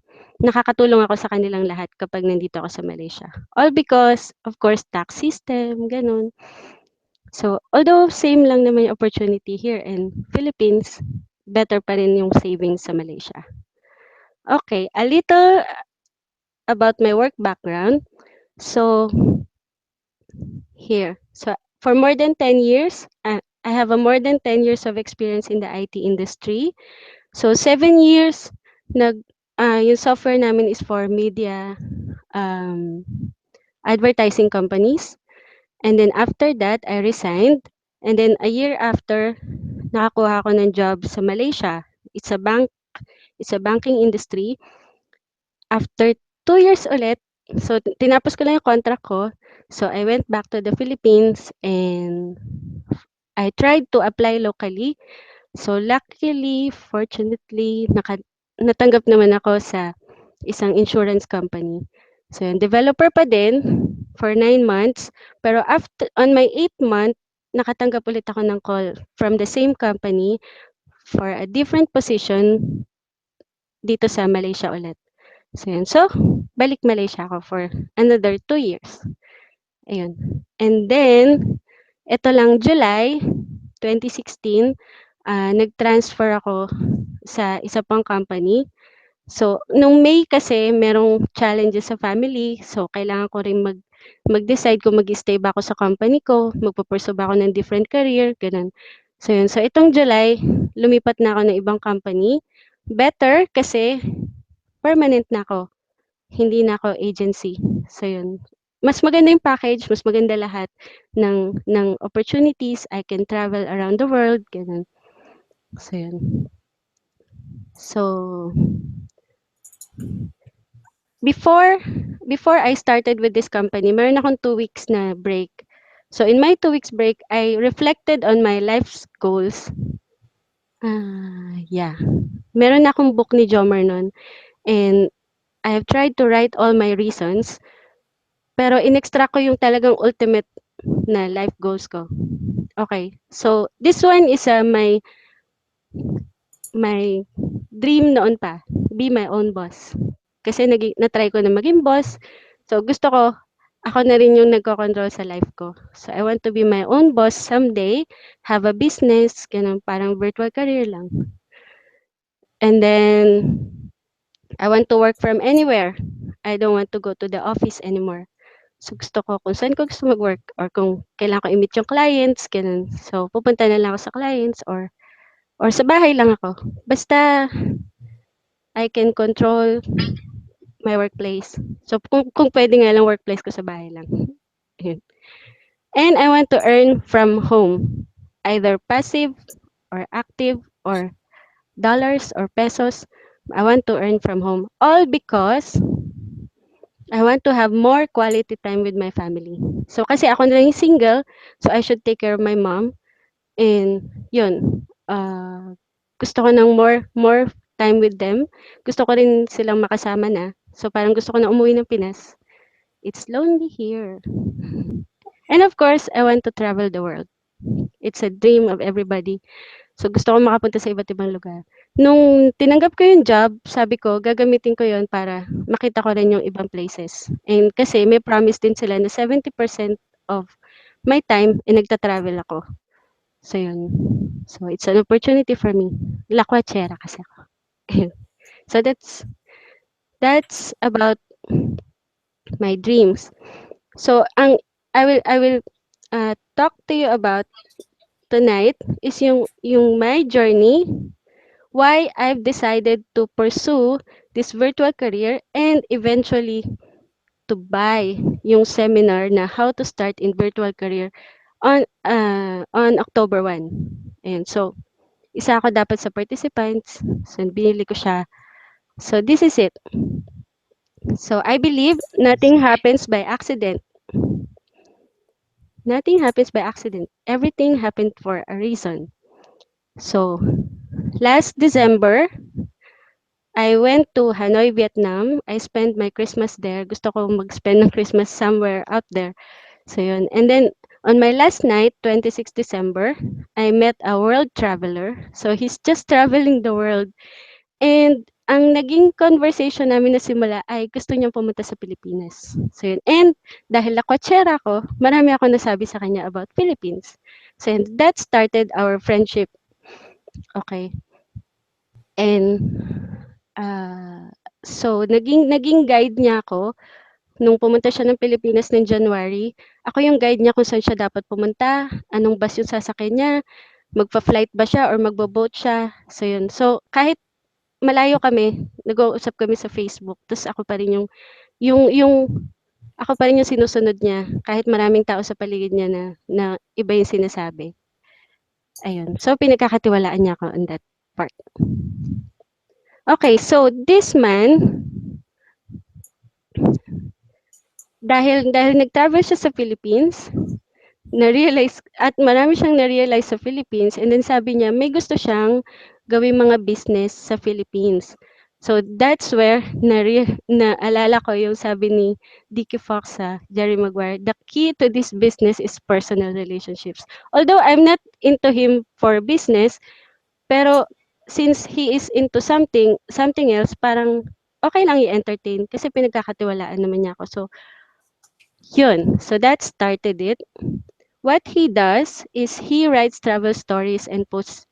nakakatulong ako sa kanilang lahat kapag nandito ako sa Malaysia. All because, of course, tax system, ganun. So, although same lang naman yung opportunity here in Philippines, better pa rin yung savings sa Malaysia. Okay, a little about my work background. So, here. So, for more than 10 years, I have a more than 10 years of experience in the IT industry. So, 7 years, yung software namin is for media advertising companies. And then after that, I resigned. And then a year after, nakakuha ako ng job sa Malaysia. It's a banking industry. After 2 years ulit, so tinapos ko lang yung contract ko. So I went back to the Philippines and I tried to apply locally. So luckily, fortunately, natanggap naman ako sa isang insurance company. So yung developer pa din for 9 months. Pero on my 8th month, nakatanggap ulit ako ng call from the same company for a different position dito sa Malaysia ulit. So yun. So, balik Malaysia ako for another 2 years. Ayun. And then, ito lang July 2016, nag-transfer ako sa isa pang company. So, nung May kasi merong challenges sa family, so kailangan ko rin mag-decide kung mag-stay ba ako sa company ko, magpu-pursue ba ako ng different career, gano'n. So yun, so itong July, lumipat na ako ng ibang company. Better kasi permanent na ako, hindi na ako agency. So yun, mas maganda yung package, mas maganda lahat ng opportunities, I can travel around the world, gano'n. So yun. So Before before I started with this company, meron akong 2 weeks na break. So in my 2 weeks break, I reflected on my life's goals. Yeah. Meron akong book ni Jomar nun, and I have tried to write all my reasons, pero in-extract ko yung talagang ultimate na life goals ko. Okay. So this one is my dream noon pa, be my own boss. Kasi na-try ko na maging boss. So gusto ko, ako na rin yung nagko-control sa life ko. So I want to be my own boss someday, have a business, ganun, parang virtual career lang. And then, I want to work from anywhere. I don't want to go to the office anymore. So gusto ko kung saan ko gusto mag-work or kung kailangan ko i-meet yung clients, ganun. So pupunta na lang ako sa clients or sa bahay lang ako. Basta I can control my workplace. So kung puwede nga lang workplace ko sa bahay lang. Ayun. And I want to earn from home, either passive or active or dollars or pesos. I want to earn from home. All because I want to have more quality time with my family. So kasi ako na lang yung single, so I should take care of my mom. And yun, gusto ko ng more time with them. Gusto ko rin silang makasama na. So parang gusto ko na umuwi ng Pinas. It's lonely here. And of course, I want to travel the world. It's a dream of everybody. So gusto ko makapunta sa iba't ibang lugar. Nung tinanggap ko yung job, sabi ko gagamitin ko yon para makita ko rin yung ibang places. And kasi may promise din sila na 70% of my time nagta-travel ako. So yun. So it's an opportunity for me. Lakwachera kasi ako. So that's about my dreams. So I will talk to you about tonight is yung my journey, why I've decided to pursue this virtual career and eventually to buy yung seminar na how to start in virtual career on October 1. And so isa ako dapat sa participants. So binili ko siya. So this is it. So I believe nothing happens by accident. Nothing happens by accident. Everything happened for a reason. So last December, I went to Hanoi, Vietnam. I spent my Christmas there. Gusto ko mag-spend ng Christmas somewhere out there. So yun. And then on my last night, 26 December, I met a world traveler. So he's just traveling the world. And ang naging conversation namin na simula ay gusto niyang pumunta sa Pilipinas. So yun. And dahil lakwachera ko, marami ako nasabi sa kanya about Philippines. So yun, that started our friendship. Okay. And so naging guide niya ako nung pumunta siya ng Pilipinas ng January. Ako yung guide niya kung saan siya dapat pumunta, anong bus yung sasakyan niya, magfa-flight ba siya or magbo-boat siya. So yun. So kahit malayo kami, nag-uusap kami sa Facebook. Tapos ako pa rin yung ako pa rin yung sinusunod niya kahit maraming tao sa paligid niya na iba yung sinasabi. Ayun. So pinagkakatiwalaan niya ako on that part. Okay, so this man, dahil nag-travel siya sa Philippines, na-realize at marami siyang na-realize sa Philippines, and then sabi niya may gusto siyang gawing mga business sa Philippines. So that's where naalala ko yung sabi ni Dickie Fox sa Jerry Maguire, the key to this business is personal relationships. Although I'm not into him for business, pero since he is into something else, parang okay lang i-entertain kasi pinagkakatiwalaan naman niya ako. So yun. So that started it. What he does is he writes travel stories and posts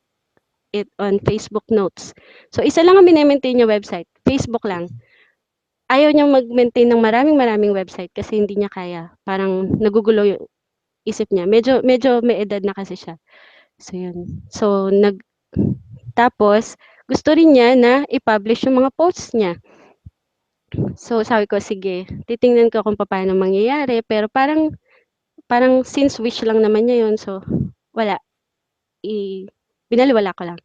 it on Facebook Notes. So, isa lang ang mine-maintain niya website, Facebook lang. Ayaw niyang mag-maintain ng maraming website kasi hindi niya kaya. Parang nagugulo yung isip niya. Medyo medyo may edad na kasi siya. So, yun. So, tapos gusto rin niya na i-publish yung mga posts niya. So, sabi ko, "Sige, titingnan ko kung papaano mangyayari." Pero parang parang since wish lang naman niya yun, so wala, binalewala ko lang,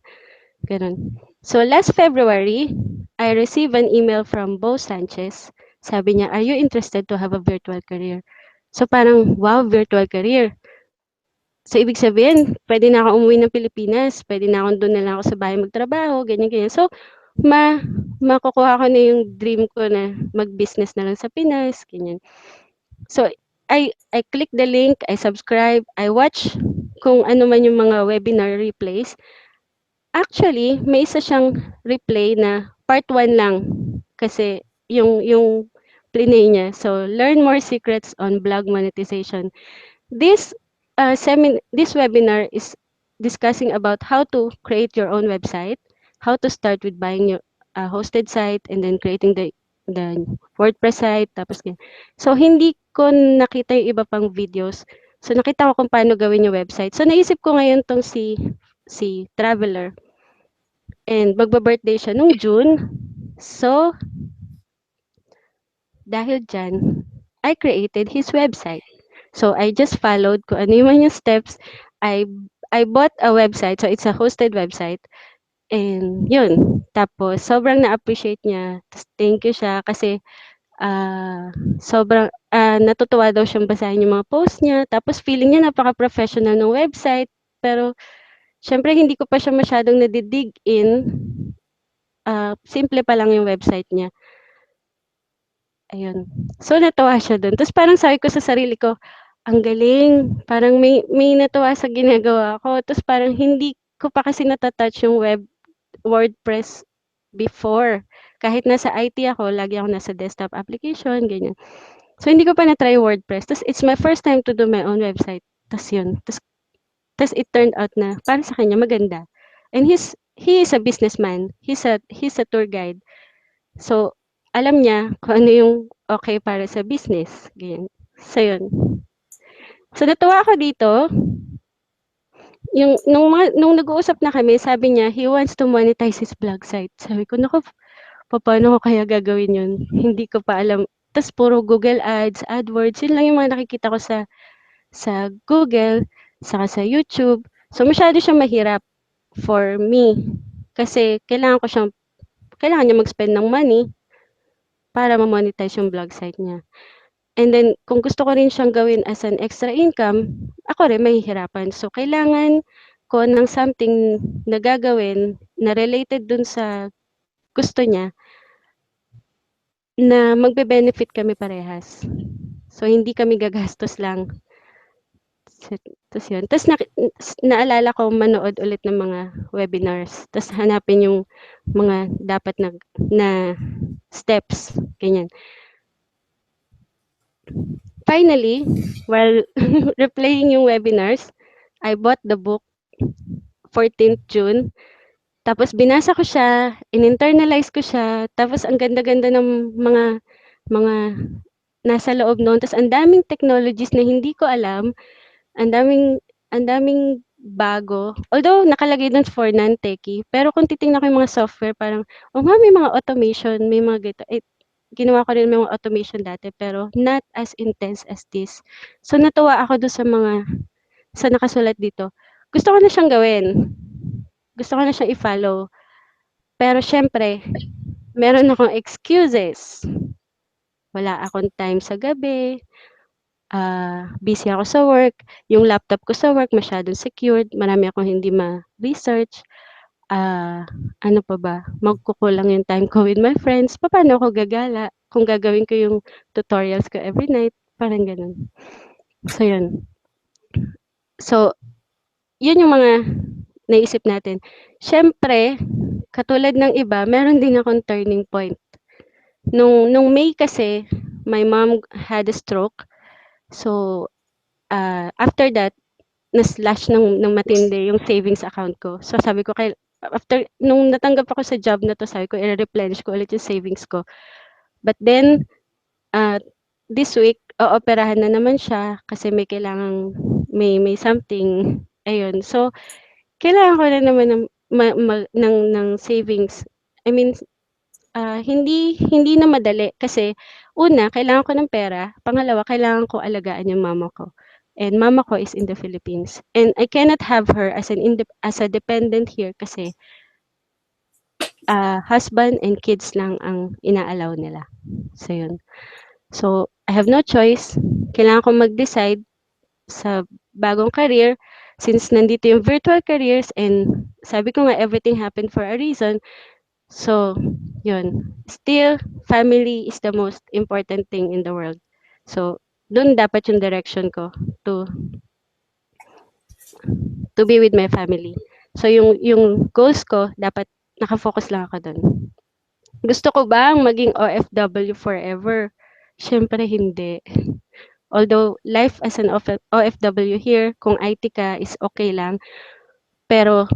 gano'n. So, last February, I received an email from Boss Sanchez. Sabi niya, "Are you interested to have a virtual career?" So, parang, wow, virtual career. So, ibig sabihin puwede na akong umuwi ng Pilipinas, puwede na akong do'n na lang ako sa bahay magtrabaho, ganyan. So, makukuha ko na yung dream ko na mag-business na lang sa Pinas, ganyan. So, I click the link, I subscribe, I watch kung ano man yung mga webinar replays. Actually, may isa siyang replay na part 1 lang kasi yung plinay niya. So, learn more secrets on blog monetization. This this webinar is discussing about how to create your own website, how to start with buying your hosted site and then creating the WordPress site tapos ganyan. So hindi ko nakita yung iba pang videos. So nakita ko kung paano gawin yung website. So naisip ko ngayon tong si Traveler and magba-birthday siya nung June. So dahil diyan, I created his website. So I just followed kung ano yung steps. I I bought a website, so it's a hosted website. And yun, tapos sobrang na-appreciate niya. Tas thank you siya kasi sobrang natutuwa daw siyang basahin yung mga post niya. Tapos feeling niya napaka-professional ng website. Pero syempre hindi ko pa siya masyadong nadi-dig in. Simple pa lang yung website niya. Ayun. So natuwa siya dun. Tapos parang sabi ko sa sarili ko, ang galing. Parang may natuwa sa ginagawa ko. Tapos parang hindi ko pa kasi nata-touch yung WordPress before. Kahit nasa IT ako, lagi ako nasa desktop application, ganyan. So hindi ko pa na-try WordPress. Tapos it's my first time to do my own website. Tapos yun. Tapos it turned out na para sa kanya maganda. And he is a businessman. He's a tour guide. So alam niya kung ano yung okay para sa business, ganyan. So yun. So natuwa ako dito, yung nung nag-uusap na kami sabi niya he wants to monetize his blog site. Sabi ko, "Naku, papaano ko kaya gagawin yun?" Hindi ko pa alam. Tas puro Google Ads, AdWords, yun lang yung mga nakikita ko sa Google, saka sa YouTube. So masyado siyang mahirap for me kasi kailangan niya mag-spend ng money para ma-monetize yung blog site niya. And then kung gusto ko rin siyang gawin as an extra income, ako rin mahihirapan. So kailangan ko ng something na gagawin na related dun sa gusto niya na magbe-benefit kami parehas. So hindi kami gagastos lang. Tas yun. Naalala ko manood ulit ng mga webinars. Tas hanapin yung mga dapat na steps, ganyan. Finally, while replaying yung webinars, I bought the book 14th June. Tapos binasa ko siya, in-internalize ko siya, tapos ang ganda-ganda ng mga nasa loob nun. Tas ang daming technologies na hindi ko alam, ang daming bago. Although nakalagay dun for non-techie, pero kung titingnan ko yung mga software parang, oh nga may mga automation, may mga ganito. Ginawa ko rin mga automation dati pero not as intense as this. So natuwa ako dun sa nakasulat dito. Gusto ko na siyang gawin. Gusto ko na siyang i-follow. Pero siyempre, meron akong excuses. Wala akong time sa gabi, busy ako sa work, yung laptop ko sa work masyadong secured, marami akong hindi ma-research, ano pa ba, magkukulang yung time ko with my friends, papaano ako gagala kung gagawin ko yung tutorials ko every night, parang gano'n. So yun. So, yun yung mga naisip natin. Siyempre, katulad ng iba, meron din akong turning point. Nung May kasi, my mom had a stroke. So, after that, na-slash ng matindi yung savings account ko. So sabi ko after nung natanggap ako sa job na 'to, sabi ko ire-replenish ko ulit yung savings ko. But then, ah, this week ooperahan na naman siya kasi may kailangang may something, ayun. So, kailangan ko na naman ng ng savings. I mean, hindi hindi na madali kasi una, kailangan ko ng pera, pangalawa, kailangan ko alagaan yung mama ko. And mama ko is in the Philippines. And I cannot have her as as a dependent here kasi husband and kids lang ang ina-allow nila. So, yun. So, I have no choice. Kailangan ko mag-decide sa bagong career since nandito yung virtual careers and sabi ko nga everything happened for a reason. So, yun. Still, family is the most important thing in the world. So, dun dapat yung direction ko to to be with my family. So, yung goals ko, dapat nakafocus lang ako dun. Gusto ko bang maging OFW forever? Siyempre hindi. Although life as an OFW here, kung IT ka is okay lang, pero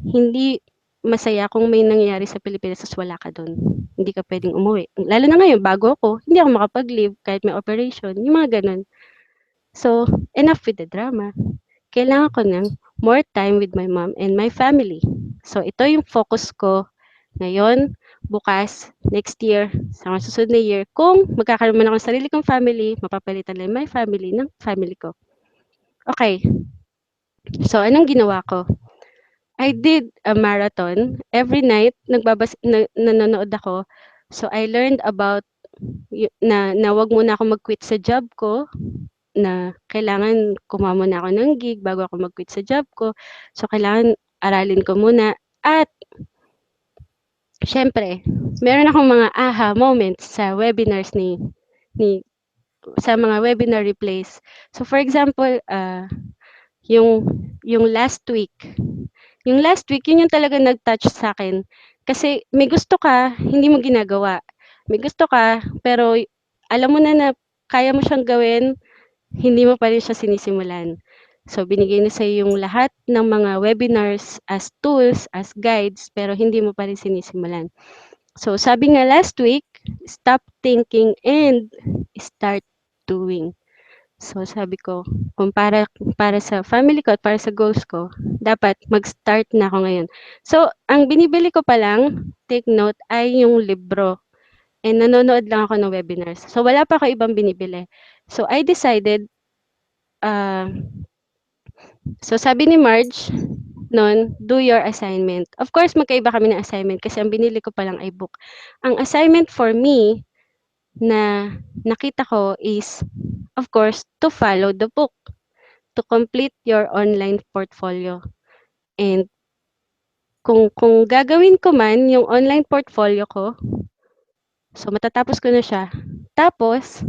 hindi masaya kung may nangyayari sa Pilipinas ta's wala ka dun. Hindi ka puwedeng umuwi. Lalo na ngayon bago ako, hindi ako makapag-leave kahit may operation, yung mga gano'n. So, enough with the drama. Kailangan ko ng more time with my mom and my family. So, ito yung focus ko ngayon, bukas, next year, sa mga susunod na year. Kung magkakaroon man ako ng sarili kong family, mapapalitan lang my family ng family ko. Okay, so anong ginawa ko? I did a marathon. Every night nanonood ako. So, I learned about na 'wag muna ako mag-quit sa job ko, na kailangan kumuha muna ako ng gig bago ako mag-quit sa job ko. So, kailangan aralin ko muna at siyempre meron akong mga aha moments sa webinars ni sa mga webinar replays. So, for example, yung yung last week Yung last week, yun yung talagang nag-touch sa'kin. Kasi may gusto ka, hindi mo ginagawa. May gusto ka, pero alam mo na na kaya mo siyang gawin, hindi mo pa rin siya sinisimulan. So, binigay na sa'yo yung lahat ng mga webinars as tools, as guides, pero hindi mo pa rin sinisimulan. So, sabi nga last week, stop thinking and start doing. So, sabi ko, kung para sa family ko at para sa goals ko, dapat mag-start na ako ngayon. So, ang binibili ko pa lang, take note, ay yung libro. And nanonood lang ako ng webinars. So, wala pa ako ibang binibili. So, I decided, uh, so sabi ni Marge, noon, do your assignment. Of course, magkaiba kami ng assignment kasi ang binili ko pa lang ay book. Ang assignment for me na nakita ko is, of course, to follow the book, to complete your online portfolio. And kung gagawin ko man yung online portfolio ko, so matatapos ko na siya. Tapos,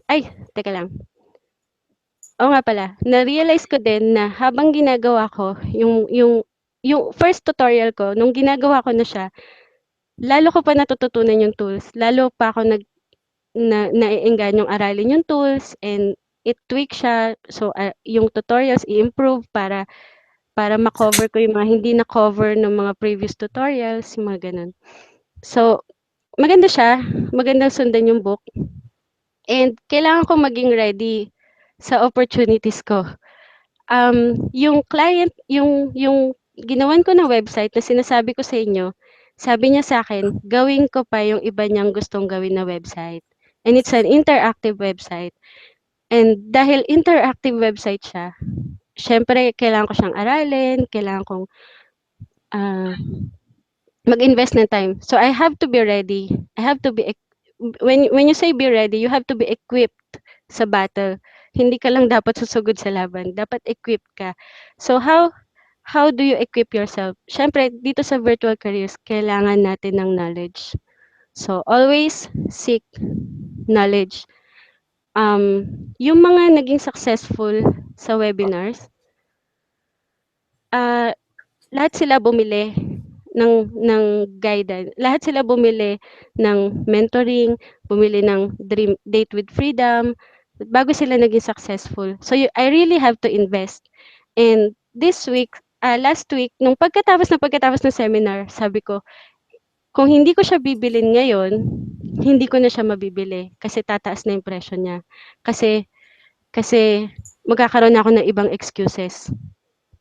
ay, teka lang. Oo nga pala, na-realize ko din na habang ginagawa ko yung first tutorial ko, nung ginagawa ko na siya, lalo ko pa natututunan yung tools, lalo pa ako naiengganyo aralin yung tools and i-tweak siya. So, yung tutorials i-improve para ma-cover ko yung mga hindi na-cover ng mga previous tutorials, yung mga gano'n. So, maganda siya, magandang sundan yung book and kailangan ko maging ready sa opportunities ko. Yung client, yung ginawan ko na website na sinasabi ko sa inyo, sabi niya sa'kin, gawin ko pa yung iba niyang gustong gawin na website. And it's an interactive website. And dahil interactive website siya, siyempre kailangan ko siyang aralin, kailangan kong, ah, mag-invest ng time. So, I have to be ready. I have to be when you say be ready, you have to be equipped sa battle. Hindi ka lang dapat susugod sa laban, dapat equipped ka. So, how do you equip yourself? Siyempre dito sa virtual careers, kailangan natin ng knowledge. So, always seek knowledge. Yung mga naging successful sa webinars, ah, lahat sila bumili ng guidance. Lahat sila bumili ng mentoring, bumili ng Dream Date with Freedom, bago sila naging successful. So, I really have to invest. And this week, last week nung pagkatapos ng seminar, sabi ko, kung hindi ko siya bibilin ngayon, hindi ko na siya mabibili kasi tataas na yung presyo niya. Kasi kasi magkakaroon ako ng ibang excuses.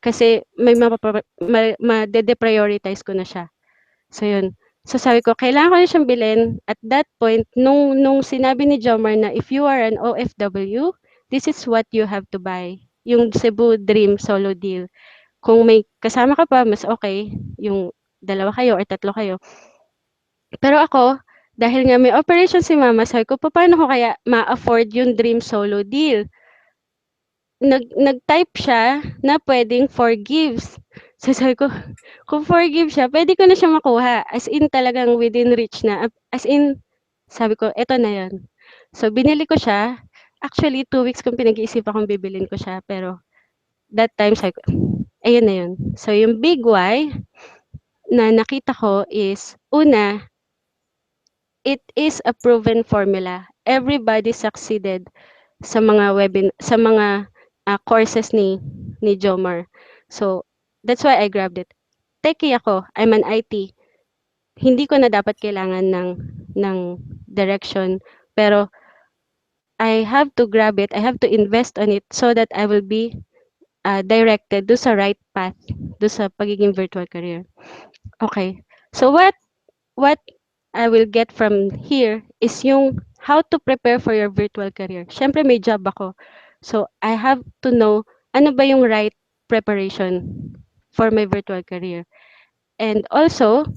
Kasi may made-deprioritize ko na siya. So yun. So sabi ko, kailangan ko na siyang bilhin. At that point, nung sinabi ni Jomar na if you are an OFW, this is what you have to buy. Yung Cebu Dream Solo Deal. Kung may kasama ka pa, mas okay. Yung dalawa kayo or tatlo kayo. Pero ako, dahil nga may operation si mama, sabi ko, paano ko kaya ma-afford yung Dream Solo Deal? Nag-type siya na pwedeng forgives. So sabi ko, kung forgive siya, pwede ko na siya makuha. As in talagang within reach na. As in, sabi ko, eto na yan. So binili ko siya. Actually, 2 weeks kong pinag-iisip akong bibilin ko siya. Pero that time, sabi ko, ayun na yun. So yung big why na nakita ko is, una, it is a proven formula. Everybody succeeded sa mga courses ni Jomar. So that's why I grabbed it. Techie ako, I'm an IT. Hindi ko na dapat kailangan ng direction, pero I have to grab it. I have to invest on it so that I will be directed do sa right path, do sa pagiging virtual career. Okay. So what I will get from here is yung how to prepare for your virtual career. Siyempre may job ako. So I have to know ano ba yung right preparation for my virtual career. And also,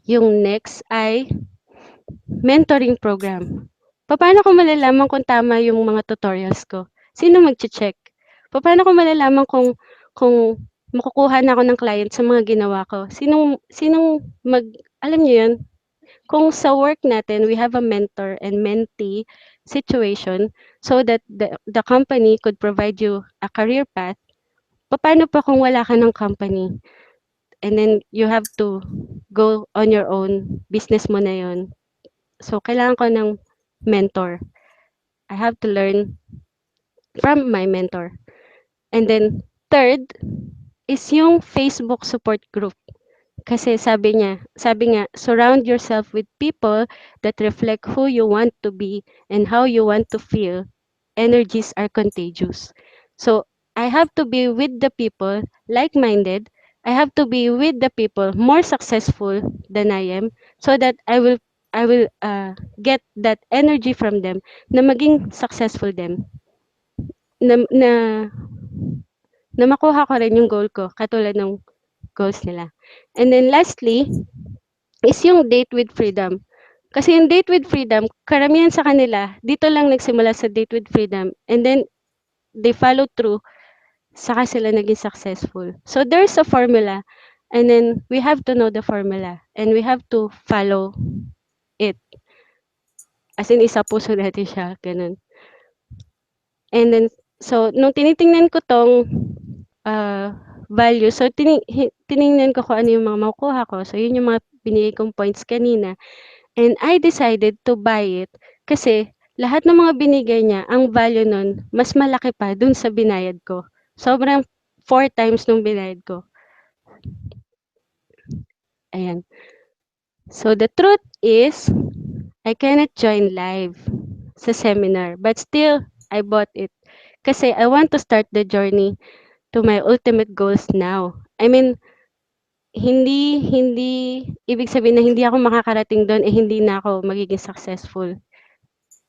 yung next ay mentoring program. Paano ko malalaman kung tama yung mga tutorials ko? Sino magche-check? Paano ko malalaman kung makukuha na ako ng client sa mga ginawa ko? Sinong alam niyo yun? Kung sa work natin, we have a mentor and mentee situation so that the company could provide you a career path. Paano pa kung wala ka ng company? And then you have to go on your own, business mo na yun. So, kailangan ko ng mentor. I have to learn from my mentor. And then, third is yung Facebook support group. Kasi sabi nga, surround yourself with people that reflect who you want to be and how you want to feel. Energies are contagious. So, I have to be with the people like-minded. I have to be with the people more successful than I am so that I will get that energy from them na maging successful them. Na, na, na makuha ko rin yung goal ko katulad ng goals nila. And then lastly, is yung date with freedom. Kasi yung date with freedom, karamihan sa kanila, dito lang nagsimula sa date with freedom. And then, they follow through, saka sila naging successful. So, there's a formula. And then, we have to know the formula. And we have to follow it. As in, isa puso natin siya. Ganun. And then, so, nung tinitingnan ko tong value, so, tiningnan ko kung ano yung mga makukuha ko. So, yun yung mga binigay kong points kanina. And I decided to buy it kasi lahat ng mga binigay niya, ang value nun, mas malaki pa dun sa binayad ko. Sobrang 4 times nung binayad ko. Ayan. So the truth is, I cannot join live sa seminar, but still, I bought it. Kasi I want to start the journey to my ultimate goals now. I mean, hindi ibig sabihin na hindi ako makakarating doon, eh hindi na ako magiging successful.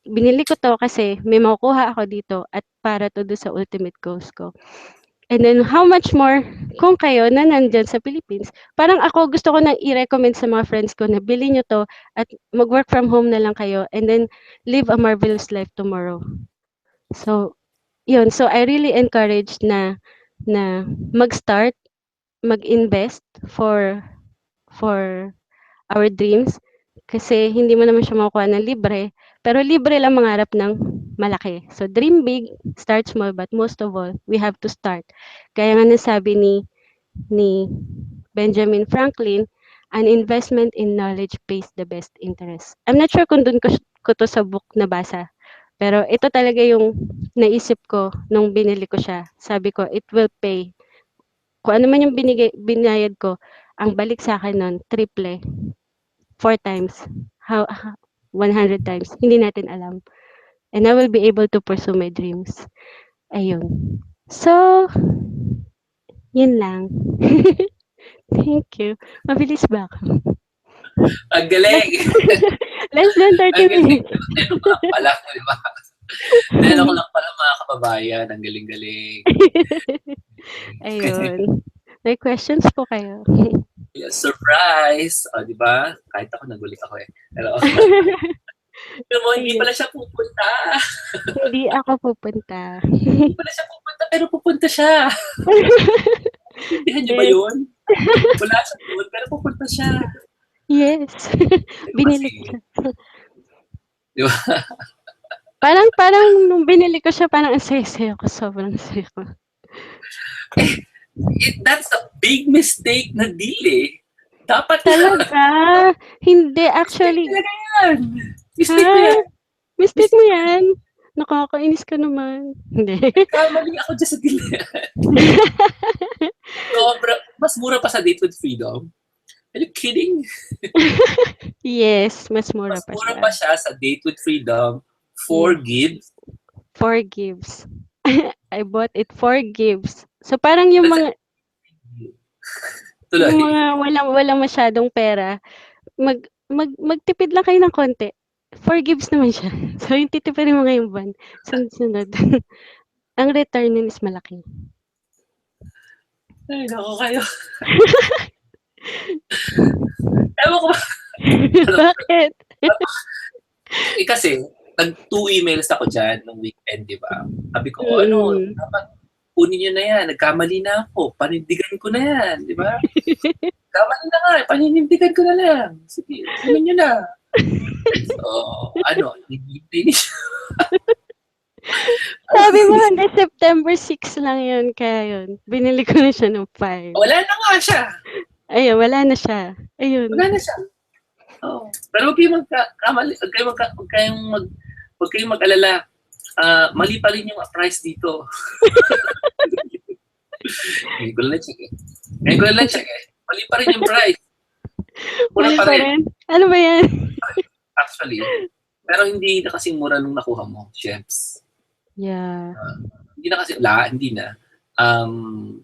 Binili ko 'to kasi may makukuha ako dito at para 'to do'n sa ultimate goals ko. And then how much more kung kayo na nandiyan sa Philippines. Parang ako gusto ko na i-recommend sa mga friends ko na bilhin niyo 'to at mag-work from home na lang kayo and then live a marvelous life tomorrow. So, 'yun. So, I really encourage na mag-start, mag-invest for our dreams. Kasi hindi mo naman siya makukuha ng libre, pero libre lang mangarap ng malaki. So dream big, start small, but most of all, we have to start. Kaya nga nasabi ni Benjamin Franklin, an investment in knowledge pays the best interest. I'm not sure kung ko to sa book nabasa. Pero ito talaga yung naisip ko nung binili ko siya. Sabi ko, it will pay Kung ano man yung binayad ko, ang balik sa akin nun, triple, 4 times, how, 100 times, hindi natin alam. And I will be able to pursue my dreams. Ayun. So, yun lang. Thank you. Mabilis ba ako? Ang Less, galing! less than 30 Ang galing! minutes. Ano ko lang pala, di ba? Ano ko lang pala mga kababayan, ang galing-galing. Ayun. May questions po kayo? Yeah, surprise! O, di ba? Kahit ako, nagulit ako eh. Pero, pero mo, hindi Ayun. pala siya pupunta. Hindi ako pupunta. Hindi pala siya pupunta, pero pupunta siya. Intindihan niyo ba Yes. yun? Wala siya doon, pero pupunta siya. Yes. Binili ko Kasi, siya. di ba? Parang nung binili ko siya, parang ang saya-saya ko. Sobrang saya ko. That's a big mistake na deal eh. Dapat Talaga? Hindi, mistake actually. talaga yan. Mistake ko Ha? yan. Mistake mo Mistake ko yan. yan? Nakakainis ka naman. Hindi. Kamali ako dyan sa deal na yan. Sobra, mas mura pa sa Date with Freedom. Are you kidding? Yes, mas mura Mas pa mura siya. pa siya sa Date with Freedom. 4 gigs. 4 gives. I bought it 4 gives. So parang yung That's mga Tuloy. yung mga walang masyadong pera, magtipid lang kayo ng konti. 4 gives naman siya. So yung titipirin mo ngayong buwan, sunod-sunod. Ang return nun is malaki. Ay, naku kayo. Ewan ko ba? Bakit? Kasi, nag-2 emails ako dyan nung weekend, di ba? Sabi ko, dapat kunin nyo na yan. Nagkamali na ako. Panindigan ko na yan, di ba? Kamali na nga, panindigan ko na lang. Sige, kunin nyo na. So, hindi niya. Sabi mo hanggang September 6 lang yun, kaya yun. Binili ko na siya ng 5. Wala na nga siya. Ayun, wala na siya. Ayun. Wala na siya. Oh. Pero huwag kayong magkamali, huwag kayong mag-alala. Mali pa rin yung price dito. Ngayon ko lang check eh. Mali pa rin yung price. Mura Mali pa pa rin. rin. Ano ba yan? Actually. Pero hindi na kasing mura nung nakuha mo, chefs. Yeah. Hindi na kasi, hindi na.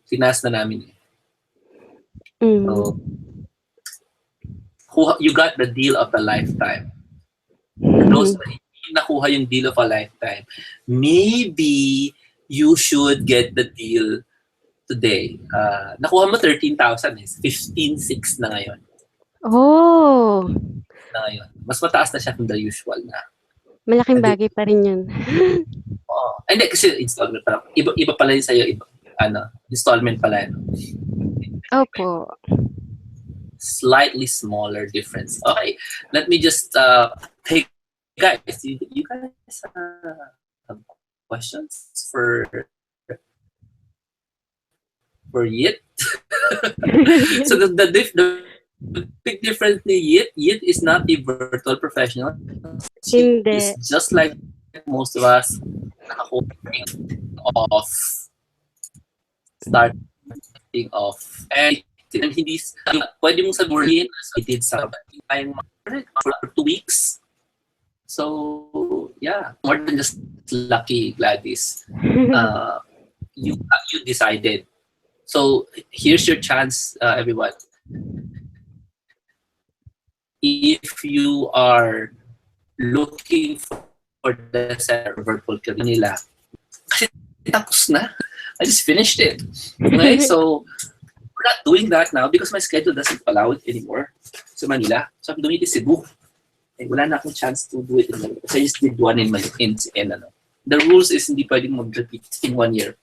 Tinas na namin eh. So, you got the deal of a lifetime. For those na hindi nakuha yung deal of a lifetime, maybe you should get the deal today. Nakuha mo 13,000 eh. 15,600 na ngayon. Oh. Na ngayon. Mas mataas na siya from the usual na. Malaking bagay pa rin yun. Hindi, kasi installment pala. Iba pala yun sa'yo. Installment pala yun. Opo. Slightly smaller difference. Okay, let me just hey guys, you guys have questions for Yit? So the big difference in Yit is not a virtual professional. Hindi. It's just like most of us starting off and hindi pwede mong sabihin sa for 2 weeks. So yeah, more than just lucky, Gladys. You decided. So here's your chance, everyone. If you are looking for the virtual career nila, kasi tapos na. I just finished it. Okay, so we're not doing that now because my schedule doesn't allow it anymore sa Manila. So I'm doing it in Cebu. Wala na akong chance to do it in Manila. So I just did one in the rules is hindi pwedeng mag-repeat in 1 year.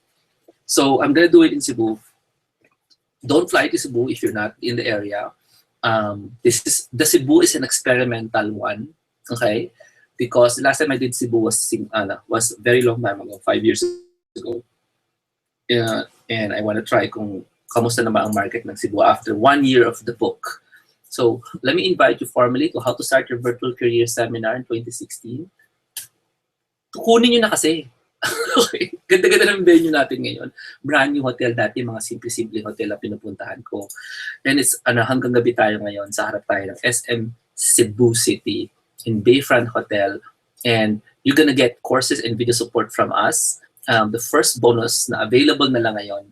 So I'm gonna do it in Cebu. Don't fly to Cebu if you're not in the area. The Cebu is an experimental one. Okay? Because the last time I did Cebu was very long time ago, 5 years ago. And I want to try kung kamusta na ba ang market ng Cebu after 1 year of the book. So let me invite you formally to How to Start Your Virtual Career Seminar in 2016. Kunin nyo na kasi. Okay. Ganda-ganda ng venue natin ngayon. Brand new hotel dati, mga simple-simple hotel na pinupuntahan ko. And it's hanggang gabi tayo ngayon sa harap tayo ng SM Cebu City in Bayfront Hotel. And you're gonna get courses and video support from us. The first bonus na available na lang ngayon,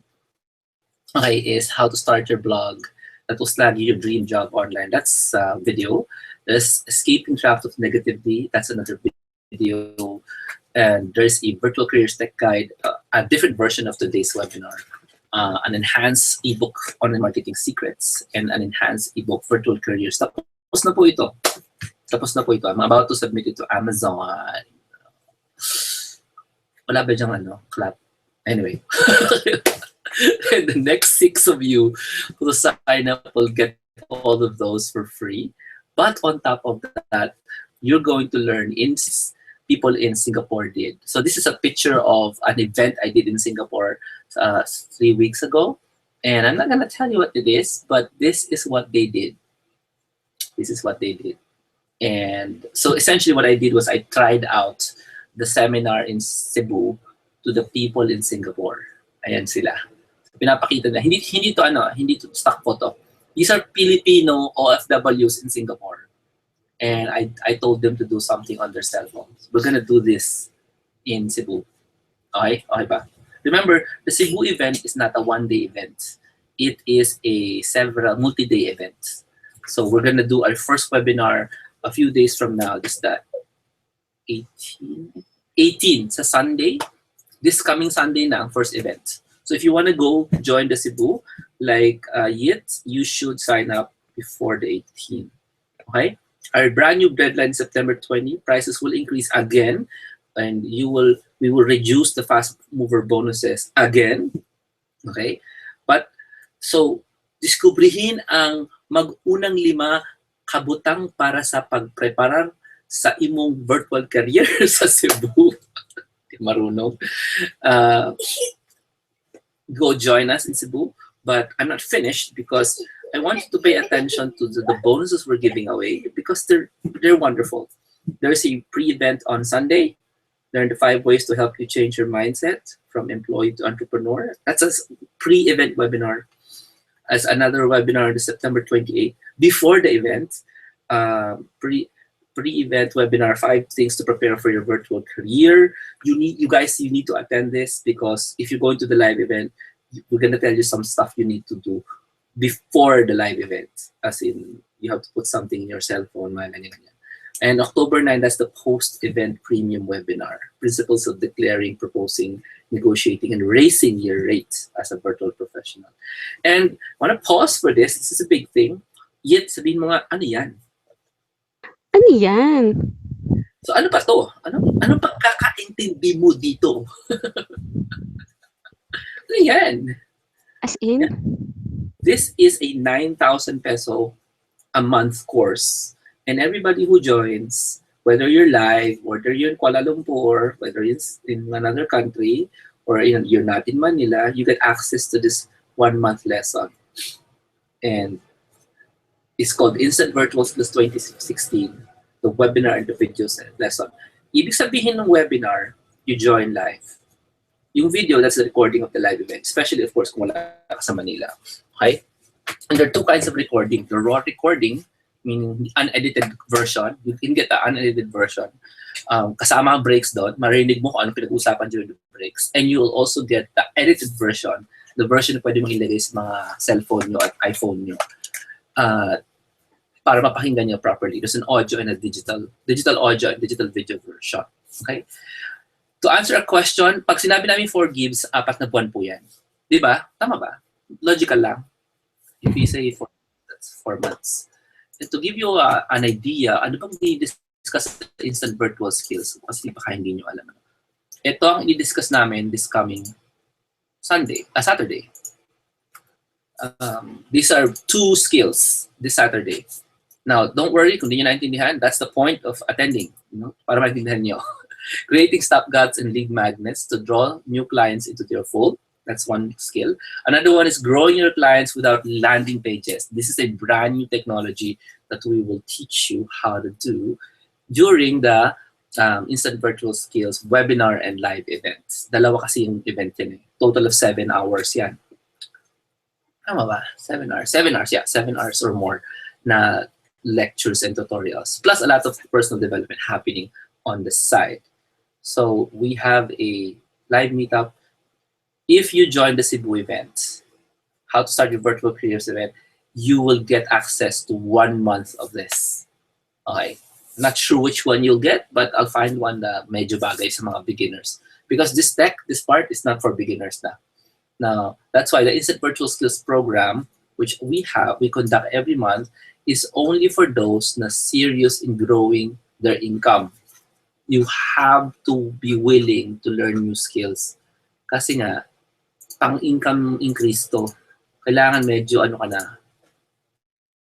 okay, is how to start your blog. That will slag your dream job online. That's video. There's escaping draft of negativity. That's another video. And there's a virtual careers tech guide, a different version of today's webinar, an enhanced ebook online marketing secrets, and an enhanced ebook virtual careers. Tapos na po ito. Tapos na po ito. I'm about to submit it to Amazon. Wala ba dyang clap? Anyway. And the next 6 of you who sign up will get all of those for free. But on top of that, you're going to learn people in Singapore did. So this is a picture of an event I did in Singapore 3 weeks ago. And I'm not going to tell you what it is, but this is what they did. This is what they did. And so essentially what I did was I tried out the seminar in Cebu to the people in Singapore. Ayan sila. Pinapakita na. Hindi to stock photo. These are Filipino OFWs in Singapore. And I told them to do something on their cell phones. We're gonna do this in Cebu. Okay? Okay ba? Remember, the Cebu event is not a one-day event. It is a several multi-day event. So we're gonna do our first webinar a few days from now. This is the 18 sa Sunday. This coming Sunday na ang first event. So if you want to go join the Cebu, like Yit, you should sign up before the 18th. Okay? Our brand new deadline September 20. Prices will increase again, and we will reduce the fast mover bonuses again. Okay? But so diskubrihin ang mag-unang 5 kabutang para sa pagpreparar sa imong virtual career sa Cebu. Marunong. Go join us in Cebu, but I'm not finished because I want you to pay attention to the bonuses we're giving away because they're wonderful. There's a pre-event on Sunday. Learn the 5 ways to help you change your mindset from employee to entrepreneur. That's a pre-event webinar. As another webinar on September 28th before the event. Pre-event webinar, 5 things to prepare for your virtual career. You guys need to attend this because if you're going to the live event, we're gonna tell you some stuff you need to do before the live event. As in, you have to put something in your cell phone, And October 9, that's the post-event premium webinar. Principles of declaring, proposing, negotiating, and raising your rates as a virtual professional. And I want to pause for this. This is a big thing. Yet, sabihin mo nga, ano yan? Ano yan? So ano pa to? Ano pagkakaintindi mo dito? Ano yan? As in? This is a 9,000 peso a month course. And everybody who joins, whether you're live, whether you're in Kuala Lumpur, whether it's in another country, or you're not in Manila, you get access to this 1-month lesson. And it's called Instant Virtual Skills 2016, the webinar and the video lesson. Ibig sabihin ng webinar, you join live. Yung video, that's the recording of the live event, especially, of course, kung wala ka sa Manila. Okay? And there are 2 kinds of recording. The raw recording, meaning the unedited version. You can get the unedited version. Kasama ang breaks doon. Marinig mo kung ano pinag-usapan during the breaks. And you will also get the edited version, the version na pwede mong ilagay sa mga cellphone nyo at iPhone nyo. Para mapakinggan nyo properly. There's an audio and a digital audio and digital video version. Okay? To answer a question, pag sinabi namin 4 gives, 4 na buwan po yan. Di ba? Tama ba? Logical lang. If you say 4, that's 4 months. And to give you an idea, ano bang i-discuss sa instant virtual skills? Kasi baka hindi nyo alam. Ito ang i-discuss namin this coming Saturday. These are 2 skills this Saturday. Now, don't worry kung hindi nyo naintindihan. That's the point of attending. Para maintindihan nyo. Creating stopgaps and lead magnets to draw new clients into your fold. That's one skill. Another one is growing your clients without landing pages. This is a brand new technology that we will teach you how to do during the instant virtual skills, webinar, and live events. Dalawa kasi yung event yan eh. Total of 7 hours yan. Tama ba? 7 hours. 7 hours, yeah. 7 hours or more na lectures and tutorials. Plus a lot of personal development happening on the side. So we have a live meetup. If you join the Cebu event, how to start your virtual careers event, you will get access to 1 month of this. Okay. Not sure which one you'll get, but I'll find one na medyo bagay sa mga beginners. Because this part is not for beginners na. Now, that's why the Instant Virtual Skills program, which we conduct every month, is only for those na serious in growing their income. You have to be willing to learn new skills. Kasi nga, pang-income increase to. Kailangan medyo ano ka na,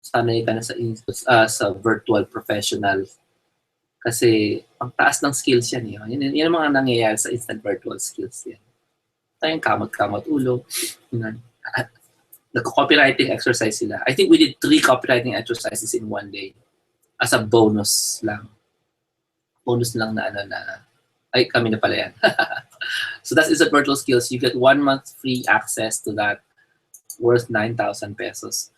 sanay ka na sa virtual professional. Kasi ang taas ng skills yan. Yan ang mga nangyayari sa instant virtual skills yan. Tayong kamot-kamot ulo. Nag-copywriting exercise sila. I think we did 3 copywriting exercises in 1 day. As a bonus lang. Bonus lang na ay kami na pala yan. So that's instant virtual skills. You get 1 month free access to that worth 9,000 pesos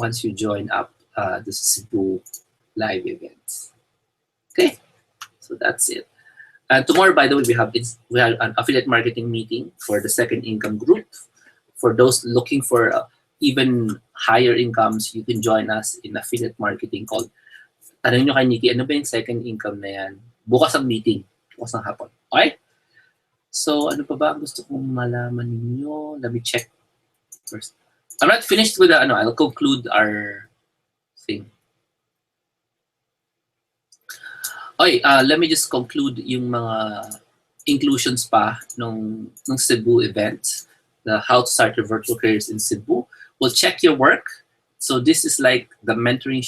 once you join up the Cebu live events. Okay, so that's it. And tomorrow, by the way, we have an affiliate marketing meeting for the second income group. For those looking for even higher incomes, you can join us in affiliate marketing called. Tanong nyo kay Nikki, ano ba yung second income na yan? Bukas ang meeting, bukas ng hapon. Okay? So, ano pa ba gusto kong malaman ninyo? Let me check first. I'm not finished with the, I'll conclude our thing. Okay, let me just conclude yung mga inclusions pa ng Cebu event, the How to Start Your Virtual Careers in Cebu. We'll check your work. So this is like the mentoring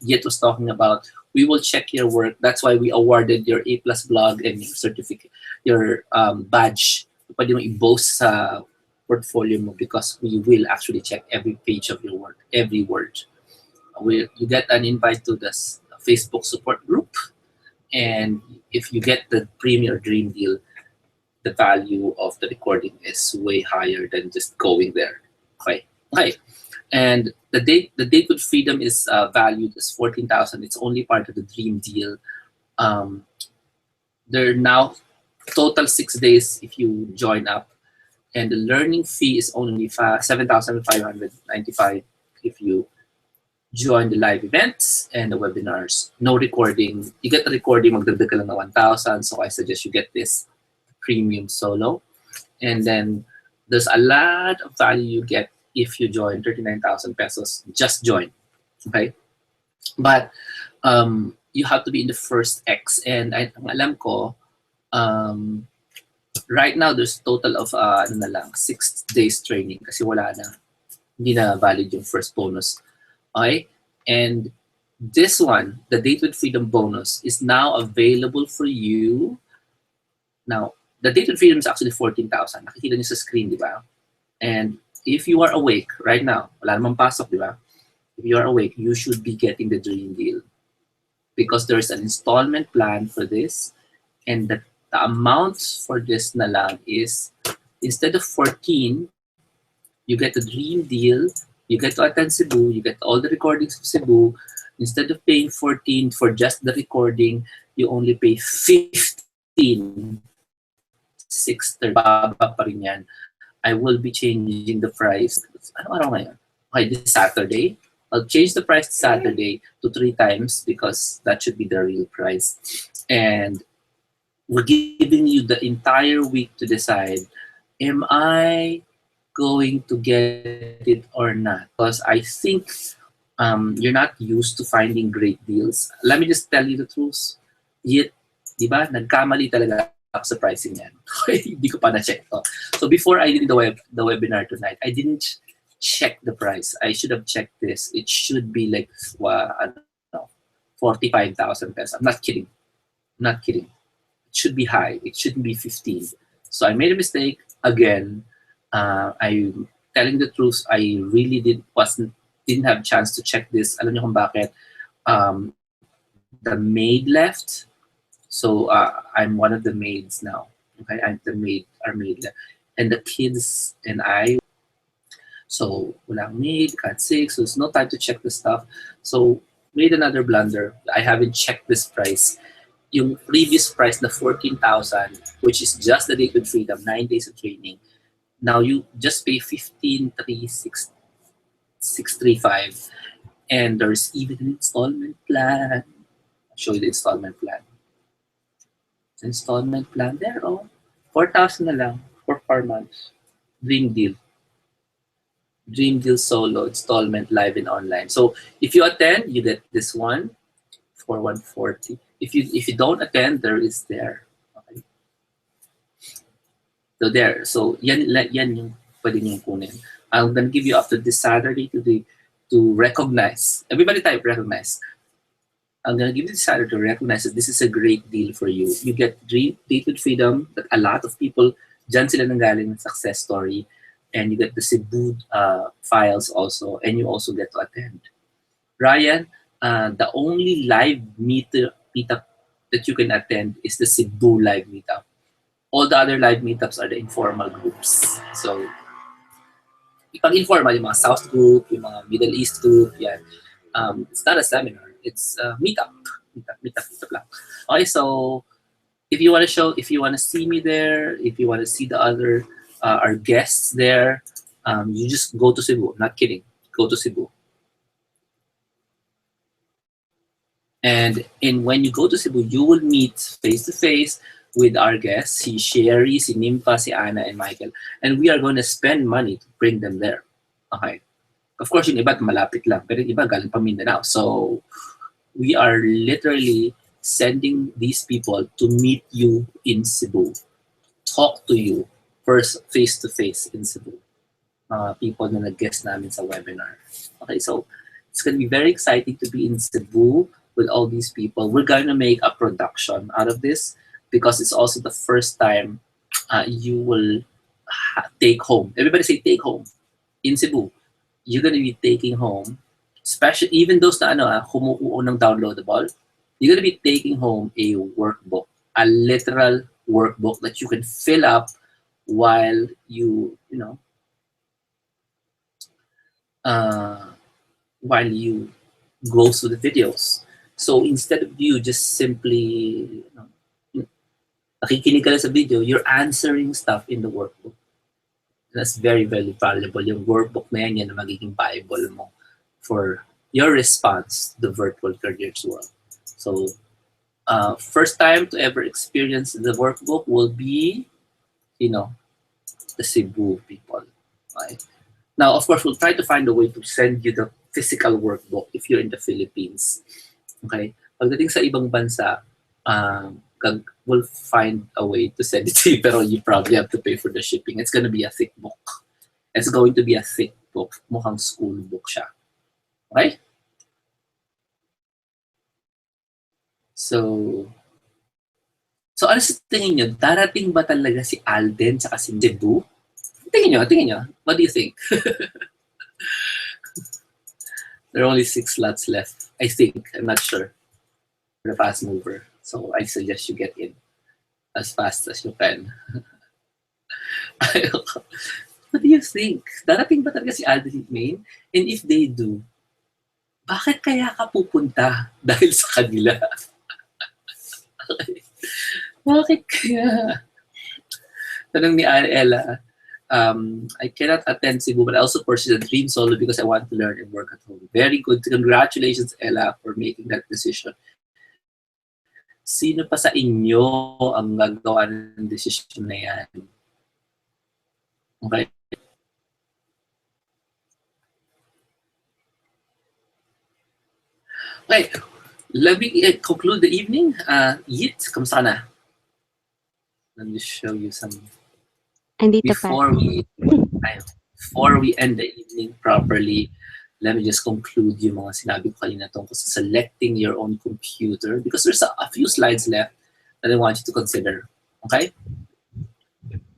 Yet was talking about. We will check your work. That's why we awarded your A+ blog and your certificate, your badge. Pwede mo i-boast sa portfolio mo because we will actually check every page of your work, every word. You get an invite to the Facebook support group. And if you get the Premier Dream Deal, the value of the recording is way higher than just going there. Okay. And the date with freedom is valued as 14,000. It's only part of the Dream Deal. There are now total 6 days if you join up, and the learning fee is only 7,595 if you join the live events and the webinars. No recording. You get the recording, magdagdag ka lang na 1,000. So I suggest you get this premium solo. And then there's a lot of value you get if you join 39,000 pesos. Just join. Okay? But you have to be in the first X. And ang alam ko, right now there's a total of 6 days training kasi wala na. Hindi na valid yung first bonus. Okay? And this one, the Date with Freedom bonus, is now available for you. Now, the Date with Freedom is actually 14,000. Nakikita niyo sa screen, di ba? And if you are awake right now, wala namang pasok, di ba? If you are awake, you should be getting the Dream Deal because there's an installment plan for this, and the amount for this na lang is, instead of 14, you get the Dream Deal. You get to attend Cebu, you get all the recordings of Cebu. Instead of paying 14 for just the recording, you only pay 15. 630. Baba pa rin yan. I will be changing the price. Ano araw ngayon? Okay, this Saturday. I'll change the price Saturday to 3 times because that should be the real price. And we're giving you the entire week to decide, am I going to get it or not? Because I think you're not used to finding great deals. Let me just tell you the truth. Yet, di ba, nagkamali talaga ako sa pricing yan. Hindi ko pa na-check to. So before I did the webinar tonight, I didn't check the price. I should have checked this. It should be like 45,000 pesos. I'm not kidding. I'm not kidding. It should be high. It shouldn't be 15. So I made a mistake again. I'm telling the truth. I really didn't have a chance to check this. Alam niyo kung bakit? The maid left. So I'm one of the maids now. Okay, I'm the maid, our maid, and the kids and I. So walang maid, cat sick, so there's no time to check the stuff. So made another blunder. I haven't checked this price. Yung previous price na 14,000, which is just the date with freedom, 9 days of training. Now you just pay 15,635, and there's even an installment plan. I'll show you the installment plan. Installment plan there, oh. 4,000 na lang for 4 months. Dream deal. Dream deal solo installment live and online. So if you attend, you get this one for 140. If you don't attend, there is there. Okay. So there. So yan yung pwede niyong kunin. I'm gonna give you up to this Saturday to recognize. Everybody type recognize. I'm gonna give you this Saturday to recognize that this is a great deal for you. You get Dream Date with Freedom that a lot of people dyan sila nanggaling ng success story, and you get the Cebu files also, and you also get to attend. Ryan, the only live meetup that you can attend is the Cebu live meetup. All the other live meetups are the informal groups. So, pag informal, yung mga South group, yung mga Middle East group, yan. It's not a seminar. It's a meetup. Meetup lang. Okay, so if you want to see me there, if you want to see the other, our guests there, you just go to Cebu. Not kidding. Go to Cebu. And when you go to Cebu, you will meet face to face with our guests, si Sherry, si Nympha, si Anna, and Michael. And we are going to spend money to bring them there. Okay. Of course, yung iba malapit lang, pero yung iba galing pa Mindanao. So we are literally sending these people to meet you in Cebu, talk to you first face to face in Cebu. People na nag-guest namin sa webinar. Okay, so it's going to be very exciting to be in Cebu with all these people. We're going to make a production out of this because it's also the first time you will take home. Everybody say take home. In Cebu, you're going to be taking home, especially even those na humuuo ng downloadable, you're going to be taking home a workbook, a literal workbook that you can fill up while while you go through the videos. So instead of you just simply nakikinig ka lang sa video, you're answering stuff in the workbook. That's very, very valuable. Yung workbook na yan na magiging Bible mo for your response to the virtual careers world. So first time to ever experience the workbook will be, the Cebu people. Right? Now, of course, we'll try to find a way to send you the physical workbook if you're in the Philippines. Okay? Pagdating sa ibang bansa, we'll find a way to send it to you, pero you probably have to pay for the shipping. It's going to be a thick book. It's going to be a thick book. Mukhang school book siya. Okay? So ano sa tingin nyo? Darating ba talaga si Alden sa si Cebu? Tingin nyo. What do you think? There are only 6 slots left. I think. I'm not sure. For the fast mover. So I suggest you get in as fast as you can. What do you think? Darating ba talaga si Alden Main? And if they do, bakit kaya ka pupunta? Dahil sa kanila. Okay. Bakit kaya? Tanong ni Ella, I cannot attend Cebu, but I also pursue the dream solo because I want to learn and work at home. Very good. Congratulations, Ella, for making that decision. Sino pa sa inyo ang gagawa ng decision na yan? Okay? Okay. Let me conclude the evening. Yit, kamusta na? Let me show you some. Andito Before we end the evening properly, let me just conclude yung mga sinabi ko kanina tungkol sa selecting your own computer because there's a few slides left that I want you to consider. Okay?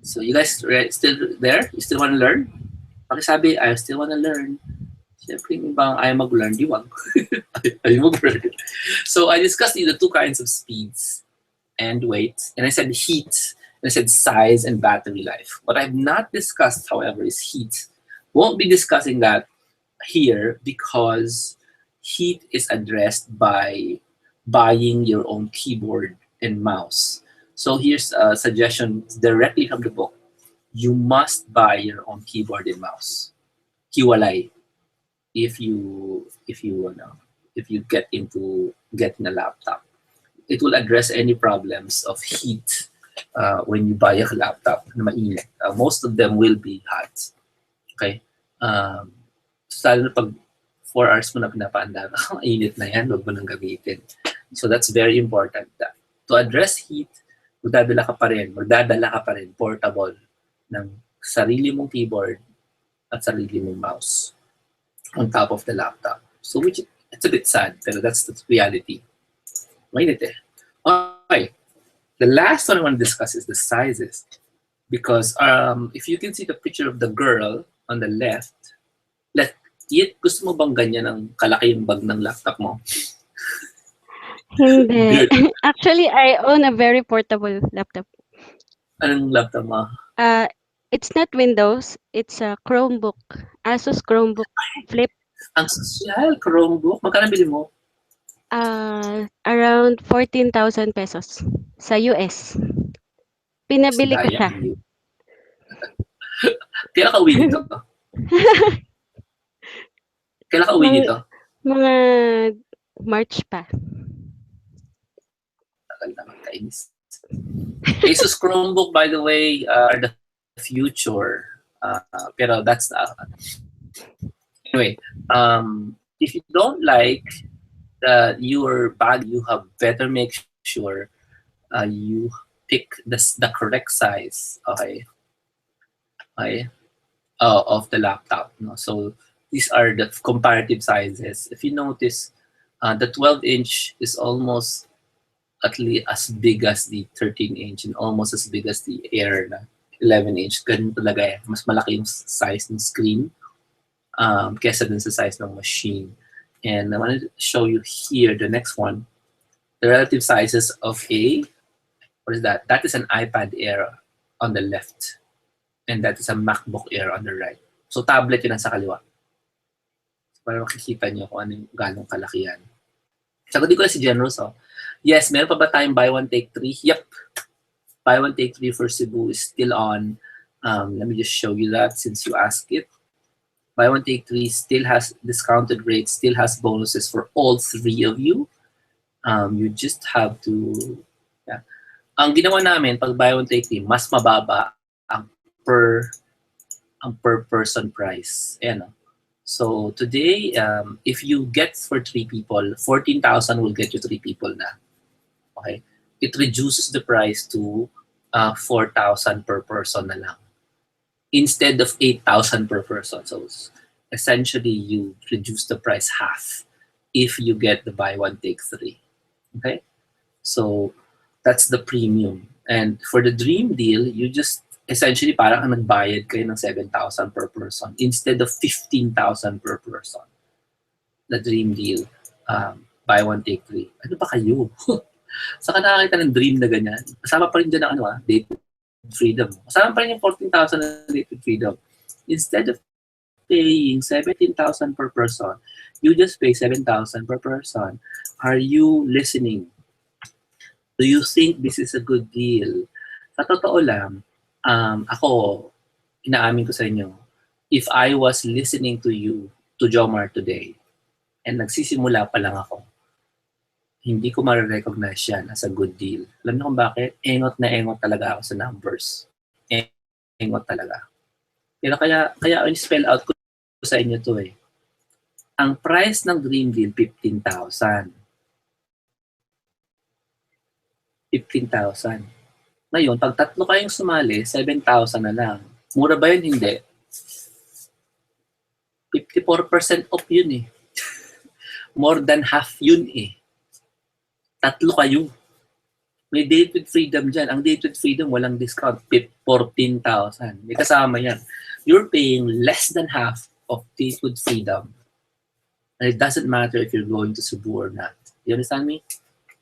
So you guys still there? You still want to learn? Pakisabi, I still want to learn. Siyempre, yung ibang ayaw mag-learn, di wag. Ayaw mag-learn. So I discussed the 2 kinds of speeds. and weight, and I said heat, and I said size and battery life. What I've not discussed, however, is heat. Won't be discussing that here because heat is addressed by buying your own keyboard and mouse. So here's a suggestion directly from the book. You must buy your own keyboard and mouse. Hiwalay if you get into getting a laptop. It will address any problems of heat when you buy a laptop na mainit. Most of them will be hot. Okay? Lalo na pag 4 hours mo na pinapaanda, ang init na yan, huwag mo nang gamitin. So that's very important. To address heat, magdadala ka pa rin portable ng sarili mong keyboard at sarili mong mouse on top of the laptop. So which it's a bit sad, pero that's the reality. Mainit eh. Okay. The last one I want to discuss is the sizes. Because if you can see the picture of the girl on the left, gusto mo bang ganyan ang kalaki yung bag ng laptop mo? Hindi. Good. Actually, I own a very portable laptop. Anong laptop mo? It's not Windows. It's a Chromebook. Asus Chromebook Flip. Ang social, Chromebook. Magkano bili mo? Around 14,000 pesos sa US. Pinabili ko siya. Sayang yun. Kailan ka uwi dito? Kailan ka uwi dito? Mga March pa. Tagal naman, kainis. Asus Chromebook, by the way, are the future. Pero that's anyway. If you don't like your bag, you have better make sure you pick the correct size. Okay. Of the laptop. No? So these are the comparative sizes. If you notice, the 12-inch is almost at least as big as the 13-inch and almost as big as the Air na 11-inch. Ganun talaga eh. Mas malaki yung size ng screen kesa dun sa size ng machine. And I want to show you here the next one. The relative sizes of what is that? That is an iPad Air on the left. And that is a MacBook Air on the right. So tablet yun sa kaliwa. Para makikita niyo kung anong ganong kalaki yan. Sagot ko na si Generous. Yes, meron pa ba tayong buy one take three? Yep. Buy one take three for Cebu is still on. Let me just show you that since you asked it. Buy one take three still has discounted rates, still has bonuses for all three of you. You just have to, yeah. Ang ginawa namin pag buy one take three, mas mababa ang per person price. Ayan. So today, if you get for 3 people, 14,000 will get you 3 people na. Okay? It reduces the price to 4,000 per person na lang. Instead of 8,000 per person. So essentially, you reduce the price half if you get the buy one, take 3. Okay? So that's the premium. And for the dream deal, you just essentially parang nagbayad kayo ng 7,000 per person instead of 15,000 per person. The dream deal, buy one, take 3. Ano ba kayo? Saka nakakita ng dream na ganyan. Kasama pa rin dyan ang date freedom. Kasama pa rin yung 14,000 na date freedom. Instead of paying 17,000 per person, you just pay 7,000 per person. Are you listening? Do you think this is a good deal? Sa totoo lang, ako, inaamin ko sa inyo, if I was listening to you, to Jomar today, and nagsisimula pa lang ako, hindi ko ma-recognize yan as a good deal. Alam niyo kung bakit? Engot na engot talaga ako sa numbers. Engot talaga. Pero kaya spell out ko sa inyo to eh. Ang price ng Dream Deal, 15,000. 15,000. Ngayon, pag tatlo kayong sumali, 7,000 na lang. Mura ba yun? Hindi. 54% off yun eh. More than half yun eh. Tatlo kayo. May date with freedom dyan. Ang date with freedom, walang discount. 14,000. May kasama yan. You're paying less than half of date with freedom. And it doesn't matter if you're going to Cebu or not. You understand me?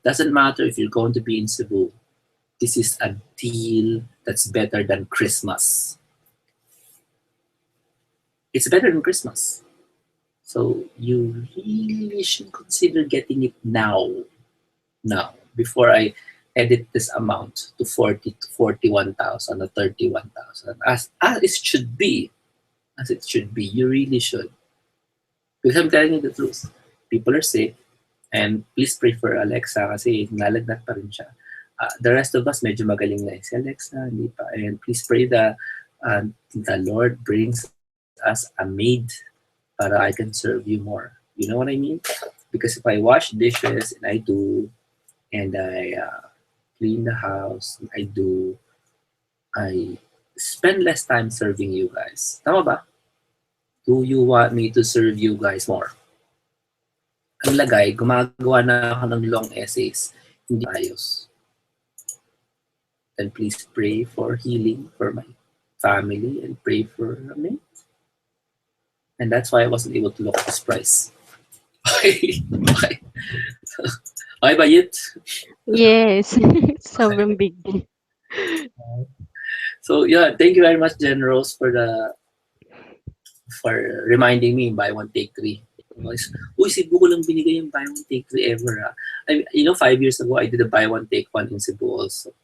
Doesn't matter if you're going to be in Cebu. This is a deal that's better than Christmas. It's better than Christmas. So you really should consider getting it now, before I edit this amount to 40 to 41,000 or 31,000, as it should be, as it should be. You really should. Because I'm telling you the truth. People are sick, and please pray for Alexa kasi nalagnat pa rin siya. The rest of us, medyo magaling na si Alexa, hindi pa. And please pray that the Lord brings us a maid para I can serve you more. You know what I mean? Because if I wash dishes, and I do, and I clean the house, and I spend less time serving you guys. Tama ba? Do you want me to serve you guys more? Ang lagay, gumagawa na ako ng long essays, hindi ayos. Then please pray for healing for my family and pray for me. And that's why I wasn't able to look at this price. Okay. Okay. Okay ba, Yit? Yes. Sobrang big deal. So yeah, thank you very much, Jen Rose, for reminding me buy one take three. Uy, Cebu ko lang binigay yung buy one take three ever. I mean, 5 years ago, I did a buy one take one in Cebu also.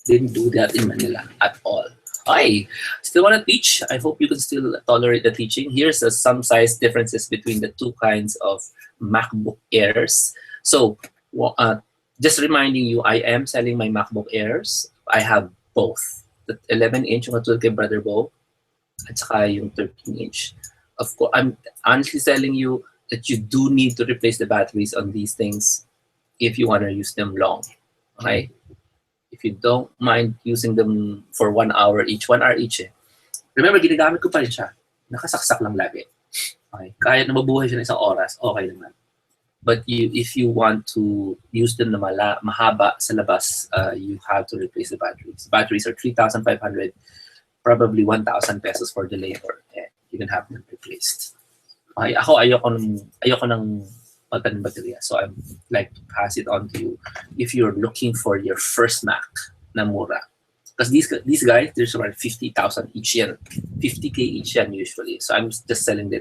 Didn't do that in Manila at all. I still want to teach. I hope you can still tolerate the teaching. Here's some size differences between the two kinds of MacBook Airs. So, just reminding you, I am selling my MacBook Airs. I have both. The 11-inch yung katulad kay Brother Bo, at saka yung 13-inch. Of course, I'm honestly telling you that you do need to replace the batteries on these things if you want to use them long. Okay? If you don't mind using them for 1 hour each, 1 hour each eh. Remember, ginagamit ko pa rin siya. Nakasaksak lang lagi. Okay? Kahit na mabuhay siya ng isang oras, okay naman. But if you want to use them na mahaba sa labas, you have to replace the batteries. Batteries are 3,500, probably 1,000 pesos for the labor. And you can have them replaced. Okay, ako ayoko ng pagka ng baterya. So I'd like to pass it on to you if you're looking for your first Mac na mura. Because these guys, there's around 50,000 each yan. 50K each yan usually. So I'm just selling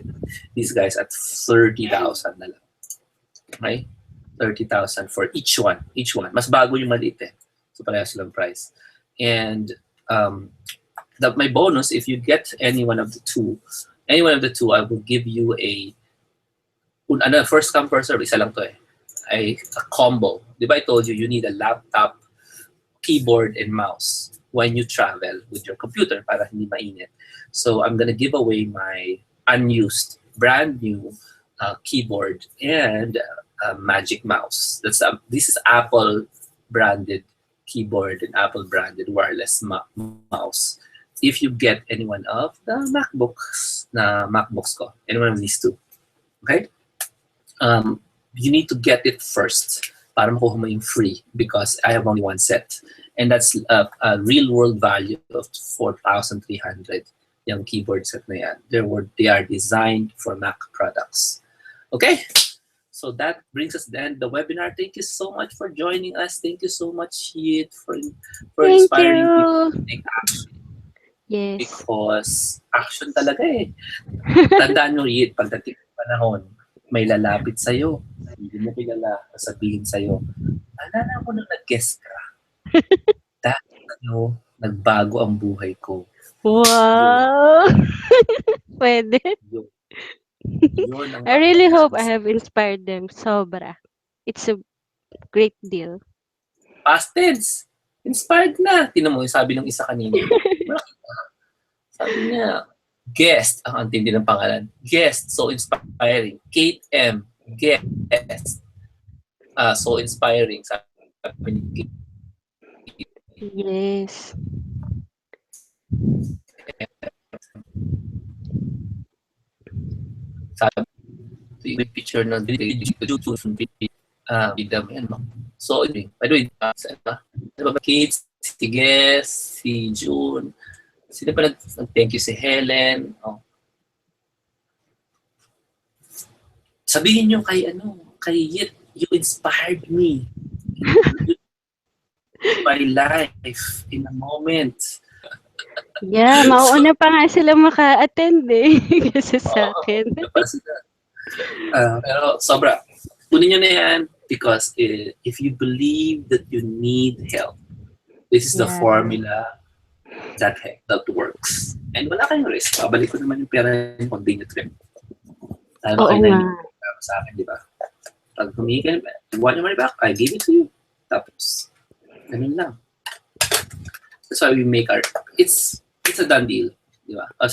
these guys at 30,000 na lang. Okay? 30,000 for each one. Each one. Mas bago yung maliit eh. So parehas lang price. And my bonus, if you get any one of the two, I will give you a first come first serve, isa lang to eh. A combo. Di ba I told you, you need a laptop, keyboard, and mouse when you travel with your computer para hindi mainit. So I'm gonna give away my unused, brand new keyboard and Magic Mouse. This is Apple branded keyboard and Apple branded wireless mouse. If you get any one of the MacBooks ko, any one of these two, okay? You need to get it first para makuha mo yung free because I have only one set. And that's a real world value of 4,300 yung keyboard set na yan. They are designed for Mac products. Okay? So that brings us to the end of the webinar. Thank you so much for joining us. Thank you so much, Yit, for Thank inspiring you. people to take action. Yes. Because action talaga eh. Tandaan nyo, Yit, pagdating ng panahon, may lalapit sa'yo. Hindi mo kilala, sasabihin sa'yo, alala ko nang nag-guest ka. Dahil nagbago ang buhay ko. Wow. Pwede. Yun ang I really hope I have inspired them. Sobra. It's a great deal. past tense. Inspired na. Tinan mo, yung sabi ng isa kanina. Sabi niya, guest. Ang antindi ng pangalan. Guest. So inspiring. Kate M. Guest. So inspiring. Sabi ni Kate. Yes. Sabi yung picture ng bida mo yan. So, by the way, Kate, si Guest, si June, sila pa nag-thank you si Helen. Oh. Sabihin nyo kay Yit, you inspired me. my life in a moment. Yeah, So, mauuna pa nga sila maka-attend eh, kaysa sa'kin. diba sila? Pero sobra. Kunin nyo na yan because if you believe that you need help, this is the Yeah. formula that works. And wala kayong risk. Babalik ko naman yung pera niyo kung di nyo trip. Sabi Oo kayo nga. na sa akin, di ba? Pag humingi ka, you want your money back, I give it to you. Tapos, ganun lang. That's why we make it's a done deal. Di ba? O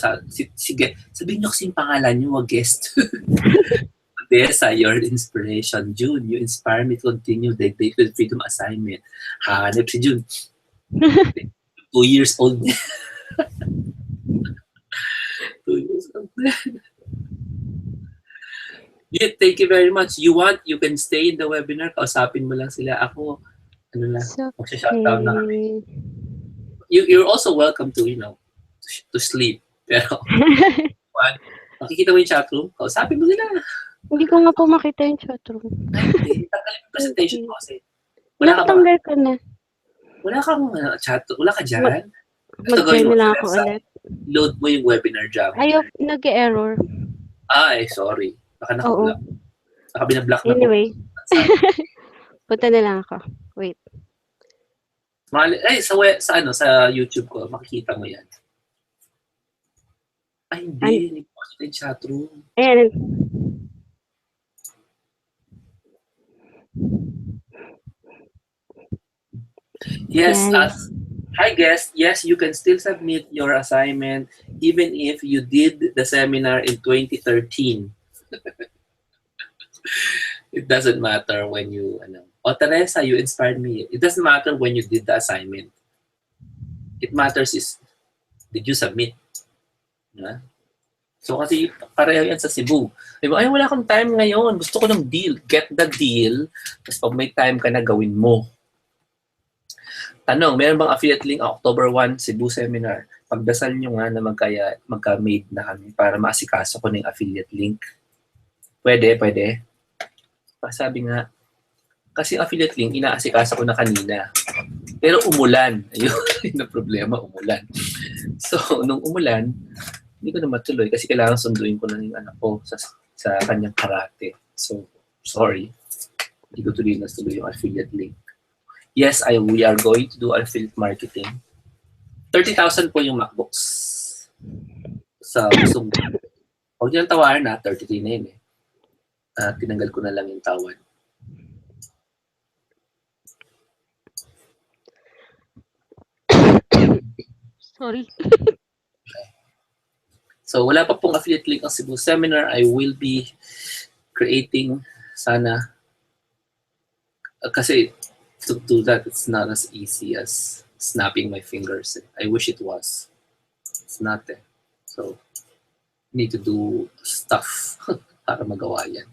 sige, sabihin nyo kasi yung pangalan nyo, wag guest. Odessa, your inspiration. June, you inspire me to continue the Date with Freedom assignment. Hanep si June. 2 years old. 2 years old. Yeah, thank you very much. You can stay in the webinar. Kausapin mo lang sila. Ako, ano na, It's magsha-shutdown na kami. okay. You're also welcome to, to sleep. Pero, makikita mo yung chatroom, kausapin mo sila. Hindi ko nga po makita yung chatroom. Ay, hindi. Tanggalin mo yung presentation mo kasi. Nakatanggal ko na. Wala kang chat. Wala ka dyan. Mag-join na lang ako ulit. Load mo yung webinar jam. Ayaw, nag-error. Ay, sorry. Baka nakablock. Baka binablock na Anyway. Punta na lang ako. Wait. Ay, sa YouTube ko, makikita mo yan. Ay, hindi. Hindi ko makita yung chatroom. Ayan. Yes, Yan. hi guest. Yes, you can still submit your assignment even if you did the seminar in 2013. It doesn't matter when you, Teresa, you inspired me. It doesn't matter when you did the assignment. It matters is, did you submit? Yeah? So kasi pareho yan sa Cebu. Diba, ay wala akong time ngayon. Gusto ko ng deal. Get the deal. Tapos pag may time ka na, gawin mo. Tanong, meron bang affiliate link October 1 Cebu seminar? Pagdasal nyo nga na magka-made na kami para maasikaso ko ng affiliate link. Pwede. Sabi nga, kasi affiliate link, inaasikaso ko na kanina. Pero umulan. Ayun yung problema, umulan. So, nung umulan, hindi ko na matuloy kasi kailangan sunduin ko na yung anak ko sa kanyang karate. So, sorry. Hindi ko tuloy yung affiliate link. Yes, we are going to do affiliate marketing. 30,000 po yung MacBooks. Sa gustong, huwag nyo nang tawaran na, 33 na yun eh. Tinanggal ko na lang yung tawad. Sorry. So, wala pa pong affiliate link ang Cebu seminar. I will be creating sana. Kasi to do that, it's not as easy as snapping my fingers. I wish it was. It's not eh. So, need to do stuff para magawa yan.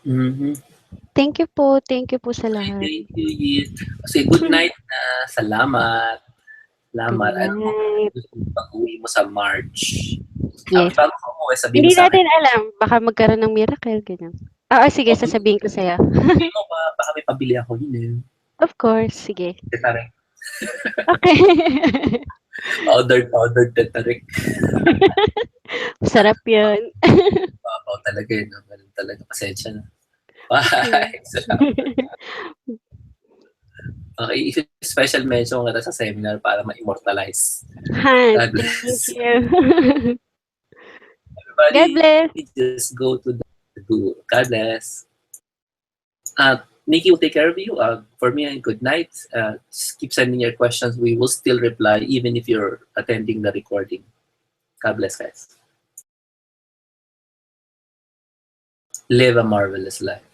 Mm-hmm. Thank you po sa lahat. Thank you, Yit. Kasi good night na. Salamat. Salamat. Good night. Pag-uwi mo sa March. Yes. Bago ko umuwi, sabihin Hindi mo sa akin. natin alam. Baka magkaroon ng miracle. Ganyan. Sige. Sasabihin ko sa'yo. Sabihin mo ba, baka may pabili ako yun eh. Of course. Sige. Tetarik. Okay. Powdered tetarik. Sarap yun. Babaw talaga yun. Ganun talaga. Pasensya na. Bye. Salamat. Okay, special mention ka sa seminar para ma-immortalize. Han, thank you. Everybody, God bless. just go to the Cebu. God bless. Nikki will take care of you. For me, good night. Just keep sending your questions. We will still reply even if you're attending the recording. God bless, guys. Live a marvelous life.